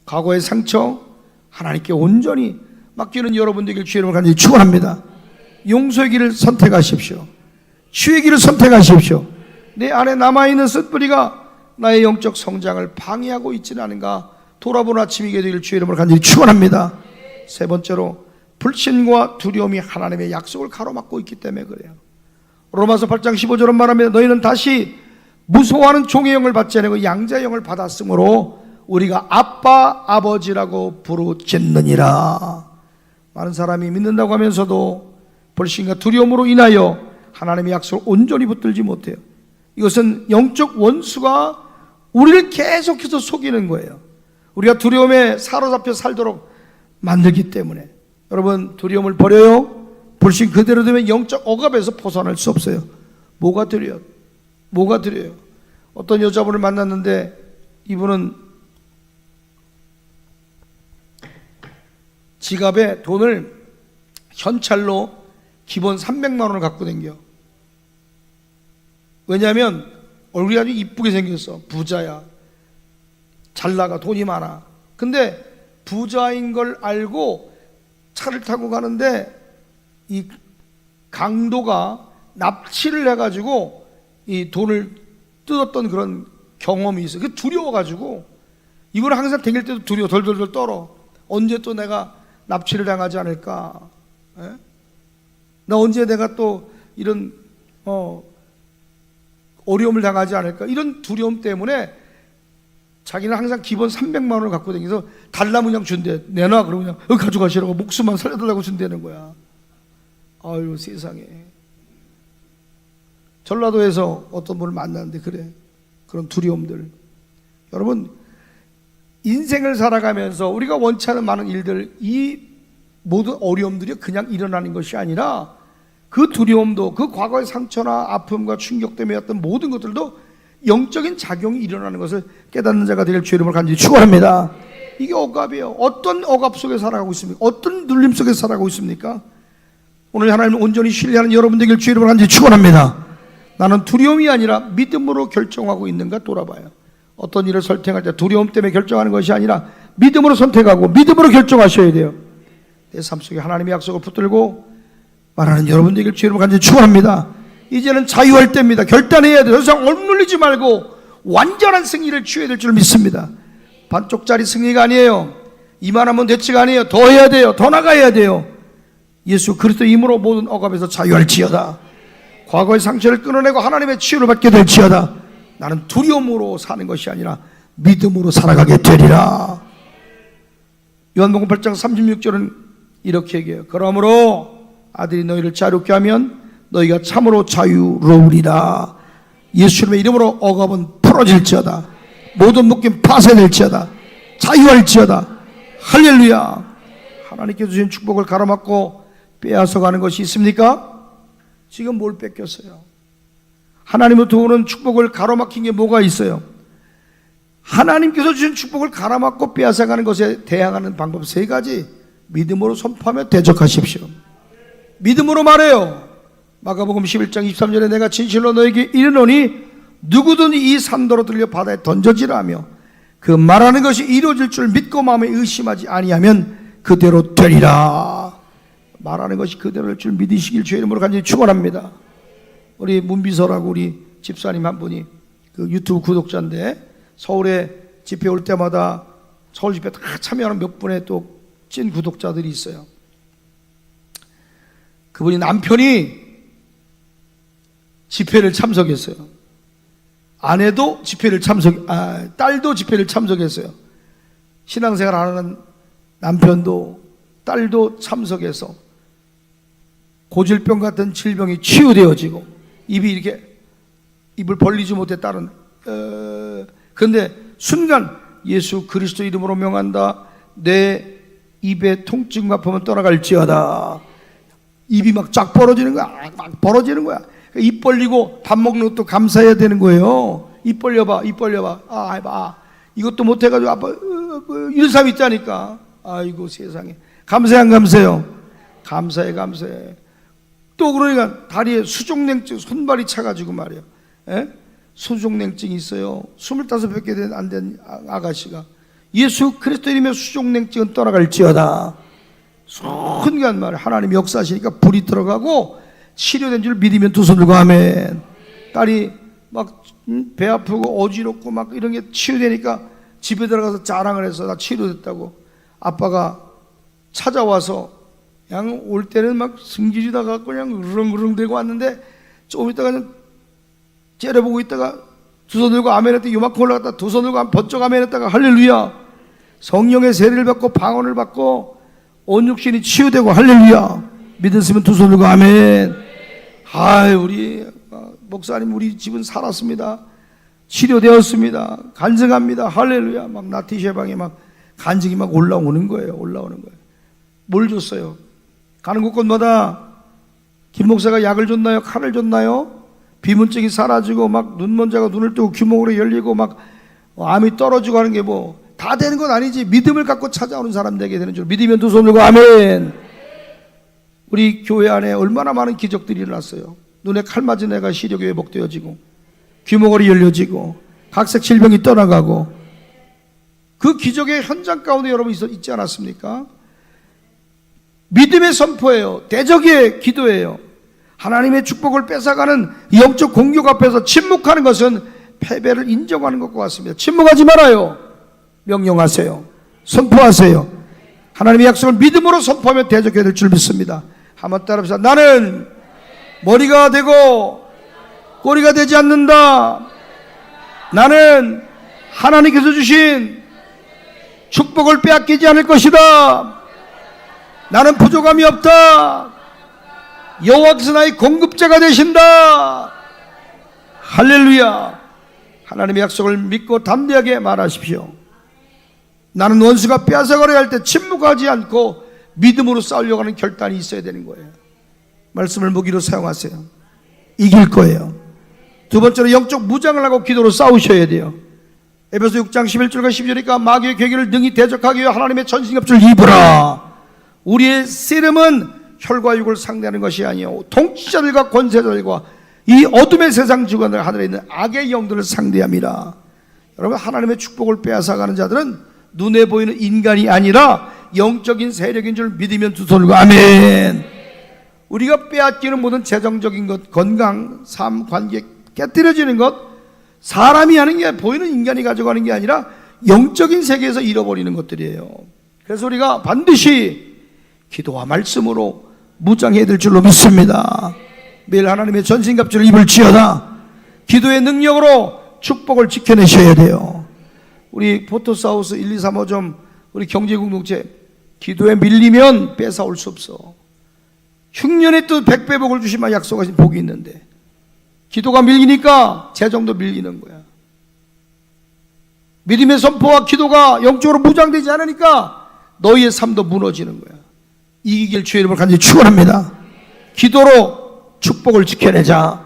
과거의 상처 하나님께 온전히 맡기는 여러분 되길 주의 이름으로 간절히 축원합니다. 용서의 길을 선택하십시오. 치유의 길을 선택하십시오. 내 안에 남아있는 쓴뿌리가 나의 영적 성장을 방해하고 있지는 않은가 돌아보는 아침이게 되길 주의 이름으로 간절히 축원합니다. 세 번째로 불신과 두려움이 하나님의 약속을 가로막고 있기 때문에 그래요. 로마서 8장 15절은 말합니다. 너희는 다시 무서워하는 종의 영을 받지 않고 양자의 영을 받았으므로 우리가 아빠 아버지라고 부르짖느니라. 많은 사람이 믿는다고 하면서도 불신과 두려움으로 인하여 하나님의 약속을 온전히 붙들지 못해요. 이것은 영적 원수가 우리를 계속해서 속이는 거예요. 우리가 두려움에 사로잡혀 살도록 만들기 때문에. 여러분, 두려움을 버려요. 불신 그대로 되면 영적 억압에서 벗어날 수 없어요. 뭐가 두려워요? 뭐가 두려워요? 어떤 여자분을 만났는데 이분은 지갑에 돈을 현찰로 기본 300만 원을 갖고 다녀요. 왜냐하면 얼굴이 아주 이쁘게 생겼어. 부자야. 잘 나가. 돈이 많아. 근데 부자인 걸 알고 차를 타고 가는데 이 강도가 납치를 해가지고 이 돈을 뜯었던 그런 경험이 있어요. 그 두려워가지고 이걸 항상 다닐 때도 두려워. 덜덜덜 떨어. 언제 또 내가 납치를 당하지 않을까? 에? 나 언제 내가 또 이런 어려움을 당하지 않을까? 이런 두려움 때문에 자기는 항상 기본 300만 원을 갖고 다니면서 달라면 그냥 준대. 내놔. 그러면 그냥 가져가시라고 목숨만 살려달라고 준다는 거야. 아유, 세상에. 전라도에서 어떤 분을 만났는데 그래. 그런 두려움들. 여러분, 인생을 살아가면서 우리가 원치 않은 많은 일들, 이 모든 어려움들이 그냥 일어나는 것이 아니라 그 두려움도, 그 과거의 상처나 아픔과 충격 때문에 어떤 모든 것들도 영적인 작용이 일어나는 것을 깨닫는 자가 될 주의 이름을 간절히 축원합니다. 이게 억압이에요. 어떤 억압 속에 살아가고 있습니까? 어떤 눌림 속에 살아가고 있습니까? 오늘 하나님을 온전히 신뢰하는 여러분 되길 주의 이름을 간절히 축원합니다. 나는 두려움이 아니라 믿음으로 결정하고 있는가 돌아봐요. 어떤 일을 선택할 때 두려움 때문에 결정하는 것이 아니라 믿음으로 선택하고 믿음으로 결정하셔야 돼요. 내 삶 속에 하나님의 약속을 붙들고 말하는 여러분 되길 주의 이름으로 간절히 축원합니다. 이제는 자유할 때입니다. 결단해야 돼요. 더 이상 억눌리지 말고 완전한 승리를 취해야 될 줄 믿습니다. 반쪽짜리 승리가 아니에요. 이만하면 대치가 아니에요. 더 해야 돼요. 더 나가야 돼요. 예수 그리스도 이름으로 모든 억압에서 자유할지어다. 과거의 상처를 끊어내고 하나님의 치유를 받게 될지어다. 나는 두려움으로 사는 것이 아니라 믿음으로 살아가게 되리라. 요한복음 8장 36절은 이렇게 얘기해요. 그러므로 아들이 너희를 자유롭게 하면 너희가 참으로 자유로우리라. 예수님의 이름으로 억압은 풀어질지어다. 모든 묶임 파쇄될지어다. 자유할지어다. 할렐루야. 하나님께 주신 축복을 가로막고 빼앗아가는 것이 있습니까? 지금 뭘 뺏겼어요? 하나님으로부터 오는 축복을 가로막힌 게 뭐가 있어요? 하나님께서 주신 축복을 가로막고 빼앗아가는 것에 대항하는 방법 세 가지. 믿음으로 선포하며 대적하십시오. 믿음으로 말해요. 마가복음 11장 23절에 내가 진실로 너에게 이르노니 누구든 이 산도로 들려 바다에 던져지라며 그 말하는 것이 이루어질 줄 믿고 마음에 의심하지 아니하면 그대로 되리라. 말하는 것이 그대로 될 줄 믿으시길 주의 이름으로 간절히 축원합니다. 우리 문비서라고 우리 집사님 한 분이 그 유튜브 구독자인데 서울에 집회 올 때마다 서울 집회 다 참여하는 몇 분의 또 찐 구독자들이 있어요. 그분이 남편이 집회를 참석했어요. 아내도 집회를 딸도 집회를 참석했어요. 신앙생활 하는 남편도 딸도 참석해서 고질병 같은 질병이 치유되어지고 입이 이렇게 입을 벌리지 못했다는. 그런데 순간 예수 그리스도 이름으로 명한다. 내 입의 통증과 아픔은 떠나갈지어다. 입이 막 쫙 벌어지는 거야. 막 벌어지는 거야. 입 벌리고 밥 먹는 것도 감사해야 되는 거예요. 입 벌려봐, 입 벌려봐. 해봐. 이것도 못해가지고 아빠 이런 사람 있다니까. 아이고 세상에. 감사해 안 감사해요? 감사해, 감사해. 또 그러니까 다리에 수족냉증, 손발이 차가지고 말이에요. 수족냉증이 있어요. 25밖에 안 된 아가씨가 예수 그리스도 이름의 수족냉증은 떠나갈지어다. 순간 말이에요. 하나님 역사하시니까 불이 들어가고 치료된 줄 믿으면 두 손 들고 아멘. 딸이 막 배 아프고 어지럽고 막 이런 게 치유되니까 집에 들어가서 자랑을 해서 나 치료됐다고. 아빠가 찾아와서 그냥 올 때는 막 승질이다가 그냥 으릉으릉대고 왔는데 조금 있다가 째려보고 있다가 두 손 들고 아멘 했더니 요만큼 올라갔다 두 손 들고 번쩍 아멘 했다가 할렐루야. 성령의 세례를 받고 방언을 받고 온 육신이 치유되고 할렐루야. 믿으시면 두 손 들고 아멘. 우리 목사님 우리 집은 살았습니다. 치료되었습니다. 간증합니다. 할렐루야. 막 나티셰방에 막 간증이 막 올라오는 거예요. 뭘 줬어요? 가는 곳곳마다 김 목사가 약을 줬나요? 칼을 줬나요? 비문증이 사라지고 막 눈먼자가 눈을 뜨고 귀목으로 열리고 막 암이 떨어지고 하는 게 뭐 다 되는 건 아니지. 믿음을 갖고 찾아오는 사람 되게 되는 줄 믿으면 두 손 들고 아멘. 우리 교회 안에 얼마나 많은 기적들이 일어났어요. 눈에 칼 맞은 애가 시력이 회복되어지고 귀목걸이 열려지고 각색 질병이 떠나가고 그 기적의 현장 가운데 여러분 있지 않았습니까? 믿음의 선포예요. 대적의 기도예요. 하나님의 축복을 뺏어가는 영적 공격 앞에서 침묵하는 것은 패배를 인정하는 것과 같습니다. 침묵하지 말아요. 명령하세요. 선포하세요. 하나님의 약속을 믿음으로 선포하면 대적해야 될 줄 믿습니다. 한번 따라합시다. 나는 머리가 되고 꼬리가 되지 않는다. 나는 하나님께서 주신 축복을 빼앗기지 않을 것이다. 나는 부족함이 없다. 여호와께서 나의 공급자가 되신다. 할렐루야. 하나님의 약속을 믿고 담대하게 말하십시오. 나는 원수가 빼앗아가려 할 때 침묵하지 않고 믿음으로 싸우려고 하는 결단이 있어야 되는 거예요. 말씀을 무기로 사용하세요. 이길 거예요. 두 번째로 영적 무장을 하고 기도로 싸우셔야 돼요. 에베소 6장 11절과 12절이니까 마귀의 괴계를 능히 대적하기 위해 하나님의 전신갑주를 입으라. 우리의 씨름은 혈과 육을 상대하는 것이 아니요 통치자들과 권세자들과 이 어둠의 세상 주관들 하늘에 있는 악의 영들을 상대함이라. 여러분 하나님의 축복을 빼앗아가는 자들은 눈에 보이는 인간이 아니라 영적인 세력인 줄 믿으면 두 손을 들고 아멘. 우리가 빼앗기는 모든 재정적인 것, 건강, 삶, 관계 깨뜨려지는 것 사람이 하는 게 보이는 인간이 가져가는 게 아니라 영적인 세계에서 잃어버리는 것들이에요. 그래서 우리가 반드시 기도와 말씀으로 무장해야 될 줄로 믿습니다. 매일 하나님의 전신갑주를 입을지어다. 기도의 능력으로 축복을 지켜내셔야 돼요. 우리 포토스하우스 1, 2, 3, 5점 우리 경제공동체 기도에 밀리면 뺏어올 수 없어. 흉년의 뜻 100배 복을 주시면 약속하신 복이 있는데 기도가 밀리니까 재정도 밀리는 거야. 믿음의 선포와 기도가 영적으로 무장되지 않으니까 너희의 삶도 무너지는 거야. 이기길 주의 이름을 간절히 축원합니다. 기도로 축복을 지켜내자.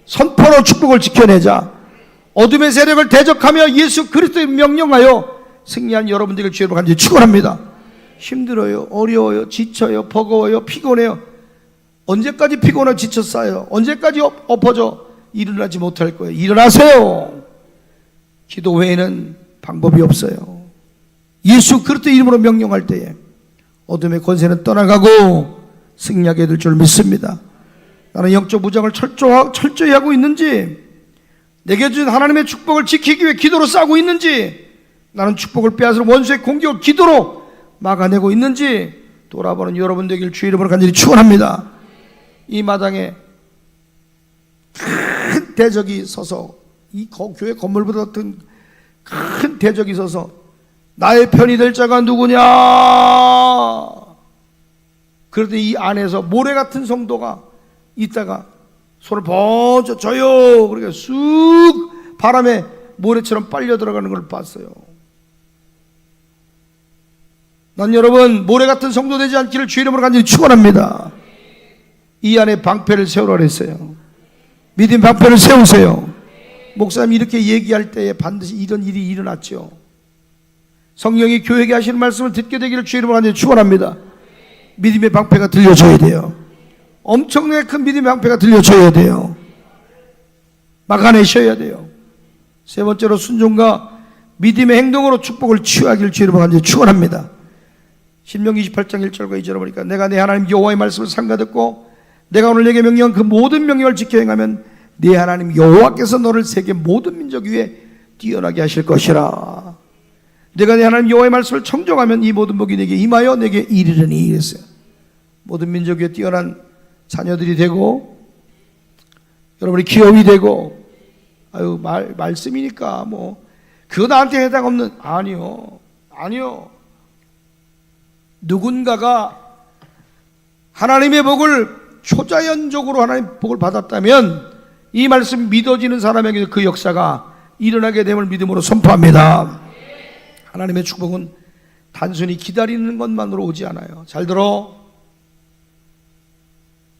선포로 축복을 지켜내자. 어둠의 세력을 대적하며 예수 그리스도의 명령하여 승리한 여러분들을 주의 이름으로 간절히 축원합니다. 힘들어요, 어려워요, 지쳐요, 버거워요, 피곤해요. 언제까지 피곤하고 지쳤어요? 언제까지 엎어져 일어나지 못할 거예요? 일어나세요. 기도 외에는 방법이 없어요. 예수 그리스도 이름으로 명령할 때에 어둠의 권세는 떠나가고 승리하게 될 줄 믿습니다. 나는 영적 무장을 철저히 하고 있는지, 내게 준 하나님의 축복을 지키기 위해 기도로 싸우고 있는지, 나는 축복을 빼앗으러 원수의 공격을 기도로 막아내고 있는지 돌아보는 여러분 되길 주의 이름으로 간절히 축원합니다. 이 마당에 큰 대적이 서서, 이 교회 건물보다 큰 대적이 서서 나의 편이 될 자가 누구냐? 그런데 이 안에서 모래 같은 성도가 있다가 손을 번쩍 져요. 그러니까 쑥 바람에 모래처럼 빨려 들어가는 걸 봤어요. 난 여러분 모래 같은 성도 되지 않기를 주의 이름으로 간절히 축원합니다. 이 안에 방패를 세우라 그랬어요. 믿음 방패를 세우세요. 목사님이 이렇게 얘기할 때에 반드시 이런 일이 일어났죠. 성령이 교회에게 하시는 말씀을 듣게 되기를 주의 이름으로 간절히 축원합니다. 믿음의 방패가 들려줘야 돼요. 엄청나게 큰 믿음의 방패가 들려줘야 돼요. 막아내셔야 돼요. 세 번째로 순종과 믿음의 행동으로 축복을 취하기를 주의 이름으로 간절히 축원합니다. 신명기 28장 1절과 2절을 보니까 내가 내 하나님 여호와의 말씀을 삼가듣고 내가 오늘 내게 명령한 그 모든 명령을 지켜 행하면 네 하나님 여호와께서 너를 세계 모든 민족 위에 뛰어나게 하실 것이라. 내가 내 하나님 여호와의 말씀을 청정하면 이 모든 복이 내게 임하여 내게 이르리니 이랬어요. 모든 민족 위에 뛰어난 자녀들이 되고 여러분이 기업이 되고 말씀이니까 그거 나한테 해당 없는 아니요. 누군가가 하나님의 복을 초자연적으로 하나님의 복을 받았다면 이 말씀 믿어지는 사람에게 그 역사가 일어나게 됨을 믿음으로 선포합니다. 하나님의 축복은 단순히 기다리는 것만으로 오지 않아요. 잘 들어.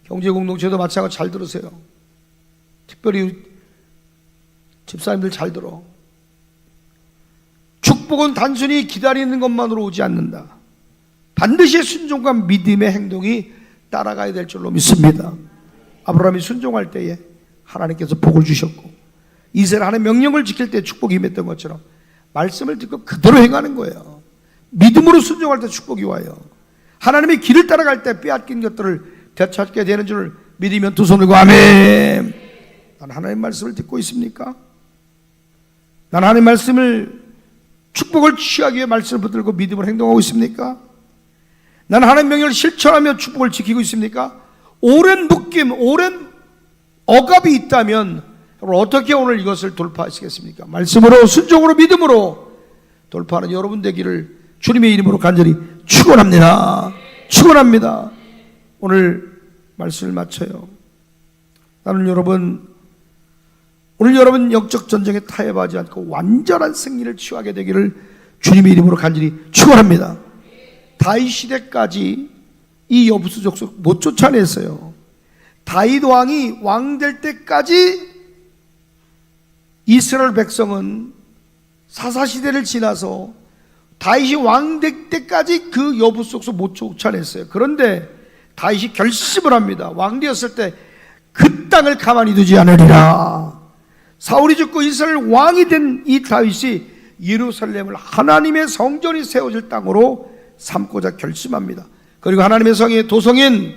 경제공동체도 마찬가지로 잘 들으세요. 특별히 집사님들 잘 들어. 축복은 단순히 기다리는 것만으로 오지 않는다. 반드시 순종과 믿음의 행동이 따라가야 될 줄로 믿습니다. 아브라함이 순종할 때에 하나님께서 복을 주셨고 이스라엘 하나님의 명령을 지킬 때 축복이 임했던 것처럼 말씀을 듣고 그대로 행하는 거예요. 믿음으로 순종할 때 축복이 와요. 하나님의 길을 따라갈 때 빼앗긴 것들을 되찾게 되는 줄 믿으면 두 손을 들고 아멘. 난 하나님의 말씀을 듣고 있습니까? 난 하나님의 말씀을 축복을 취하기 위해 말씀을 붙들고 믿음으로 행동하고 있습니까? 난 하나님의 명령을 실천하며 축복을 지키고 있습니까? 오랜 묶임, 오랜 억압이 있다면 어떻게 오늘 이것을 돌파하시겠습니까? 말씀으로, 순종으로, 믿음으로 돌파하는 여러분 되기를 주님의 이름으로 간절히 축원합니다. 축원합니다. 오늘 말씀을 마쳐요. 나는 오늘 여러분 영적 전쟁에 타협하지 않고 완전한 승리를 취하게 되기를 주님의 이름으로 간절히 축원합니다. 다윗 시대까지 이 여부수 족속 못 쫓아냈어요. 다윗 왕이 왕 될 때까지 이스라엘 백성은 사사시대를 지나서 다윗이 왕 될 때까지 그 여부수 족속 못 쫓아냈어요. 그런데 다윗이 결심을 합니다. 왕 되었을 때 그 땅을 가만히 두지 않으리라. 사울이 죽고 이스라엘 왕이 된 이 다윗이 예루살렘을 하나님의 성전이 세워질 땅으로 삼고자 결심합니다. 그리고 하나님의 성의 도성인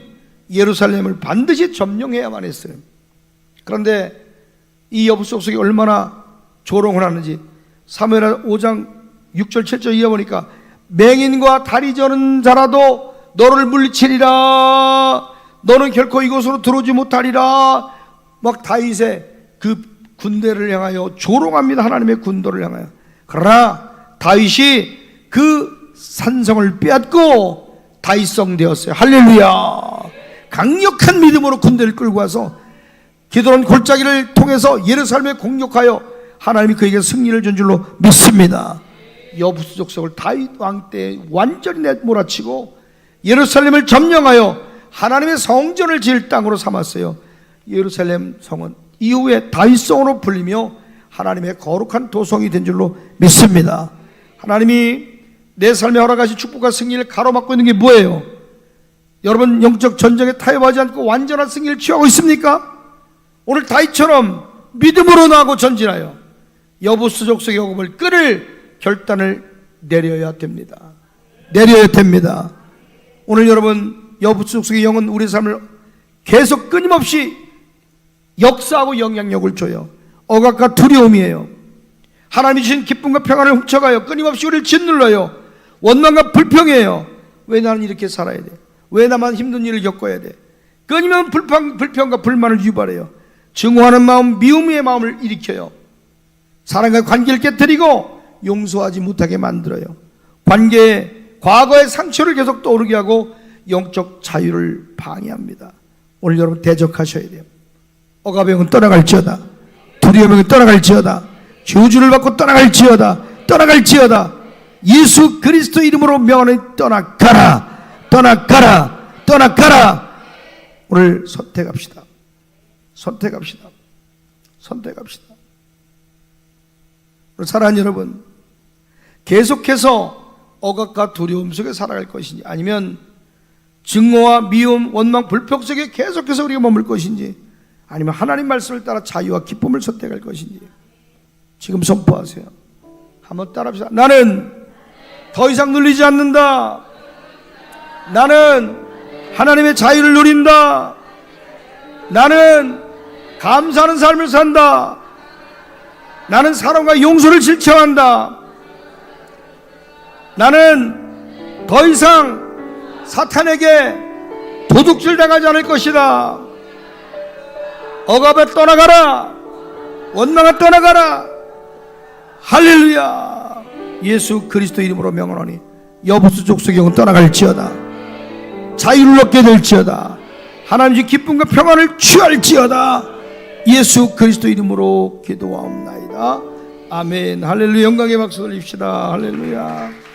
예루살렘을 반드시 점령해야만 했어요. 그런데 이 여부수 족속이 얼마나 조롱을 하는지 사무엘하 5장 6절 7절 이해 보니까 맹인과 다리 저는 자라도 너를 물리치리라. 너는 결코 이곳으로 들어오지 못하리라. 막 다윗의 그 군대를 향하여 조롱합니다. 하나님의 군도를 향하여. 그러나 다윗이 그 산성을 빼앗고 다윗성 되었어요. 할렐루야. 강력한 믿음으로 군대를 끌고 와서 기드론 골짜기를 통해서 예루살렘에 공격하여 하나님이 그에게 승리를 준 줄로 믿습니다. 여부수 족속을 다윗 왕 때 완전히 몰아치고 예루살렘을 점령하여 하나님의 성전을 지을 땅으로 삼았어요. 예루살렘 성은 이후에 다윗성으로 불리며 하나님의 거룩한 도성이 된 줄로 믿습니다. 하나님이 내 삶에 허락하신 축복과 승리를 가로막고 있는 게 뭐예요? 여러분 영적 전쟁에 타협하지 않고 완전한 승리를 취하고 있습니까? 오늘 다윗처럼 믿음으로 나가고 전진하여 여부수 족속의 요금을 끊을 결단을 내려야 됩니다. 내려야 됩니다. 오늘 여러분 여부수 족속의 영은 우리 삶을 계속 끊임없이 역사하고 영향력을 줘요. 억압과 두려움이에요. 하나님이 주신 기쁨과 평안을 훔쳐가요. 끊임없이 우리를 짓눌러요. 원망과 불평이에요. 왜 나는 이렇게 살아야 돼? 왜 나만 힘든 일을 겪어야 돼? 끊임없는 불평과 불만을 유발해요. 증오하는 마음, 미움의 마음을 일으켜요. 사람과 관계를 깨뜨리고 용서하지 못하게 만들어요. 관계에 과거의 상처를 계속 떠오르게 하고 영적 자유를 방해합니다. 오늘 여러분 대적하셔야 돼요. 억압의 영은 떠나갈지어다. 두려움의 영은 떠나갈지어다. 저주를 받고 떠나갈지어다. 떠나갈지어다. 예수 그리스도 이름으로 명하노니 떠나가라. 떠나가라. 떠나가라. 오늘 선택합시다. 선택합시다. 선택합시다. 사랑하는 여러분, 계속해서 억압과 두려움 속에 살아갈 것인지, 아니면 증오와 미움, 원망, 불평 속에 계속해서 우리가 머물 것인지, 아니면 하나님 말씀을 따라 자유와 기쁨을 선택할 것인지 지금 선포하세요. 한번 따라합시다. 나는 더 이상 눌리지 않는다. 나는 하나님의 자유를 누린다. 나는 감사하는 삶을 산다. 나는 사랑과 용서를 실천한다. 나는 더 이상 사탄에게 도둑질 당하지 않을 것이다. 억압에 떠나가라. 원망에 떠나가라. 할렐루야. 예수 그리스도 이름으로 명하노니 여부수 족속의 영은 떠나갈지어다. 자유를 얻게 될지어다. 하나님의 기쁨과 평안을 취할지어다. 예수 그리스도 이름으로 기도하옵나이다. 아멘. 할렐루야. 영광의 박수 돌립시다. 할렐루야.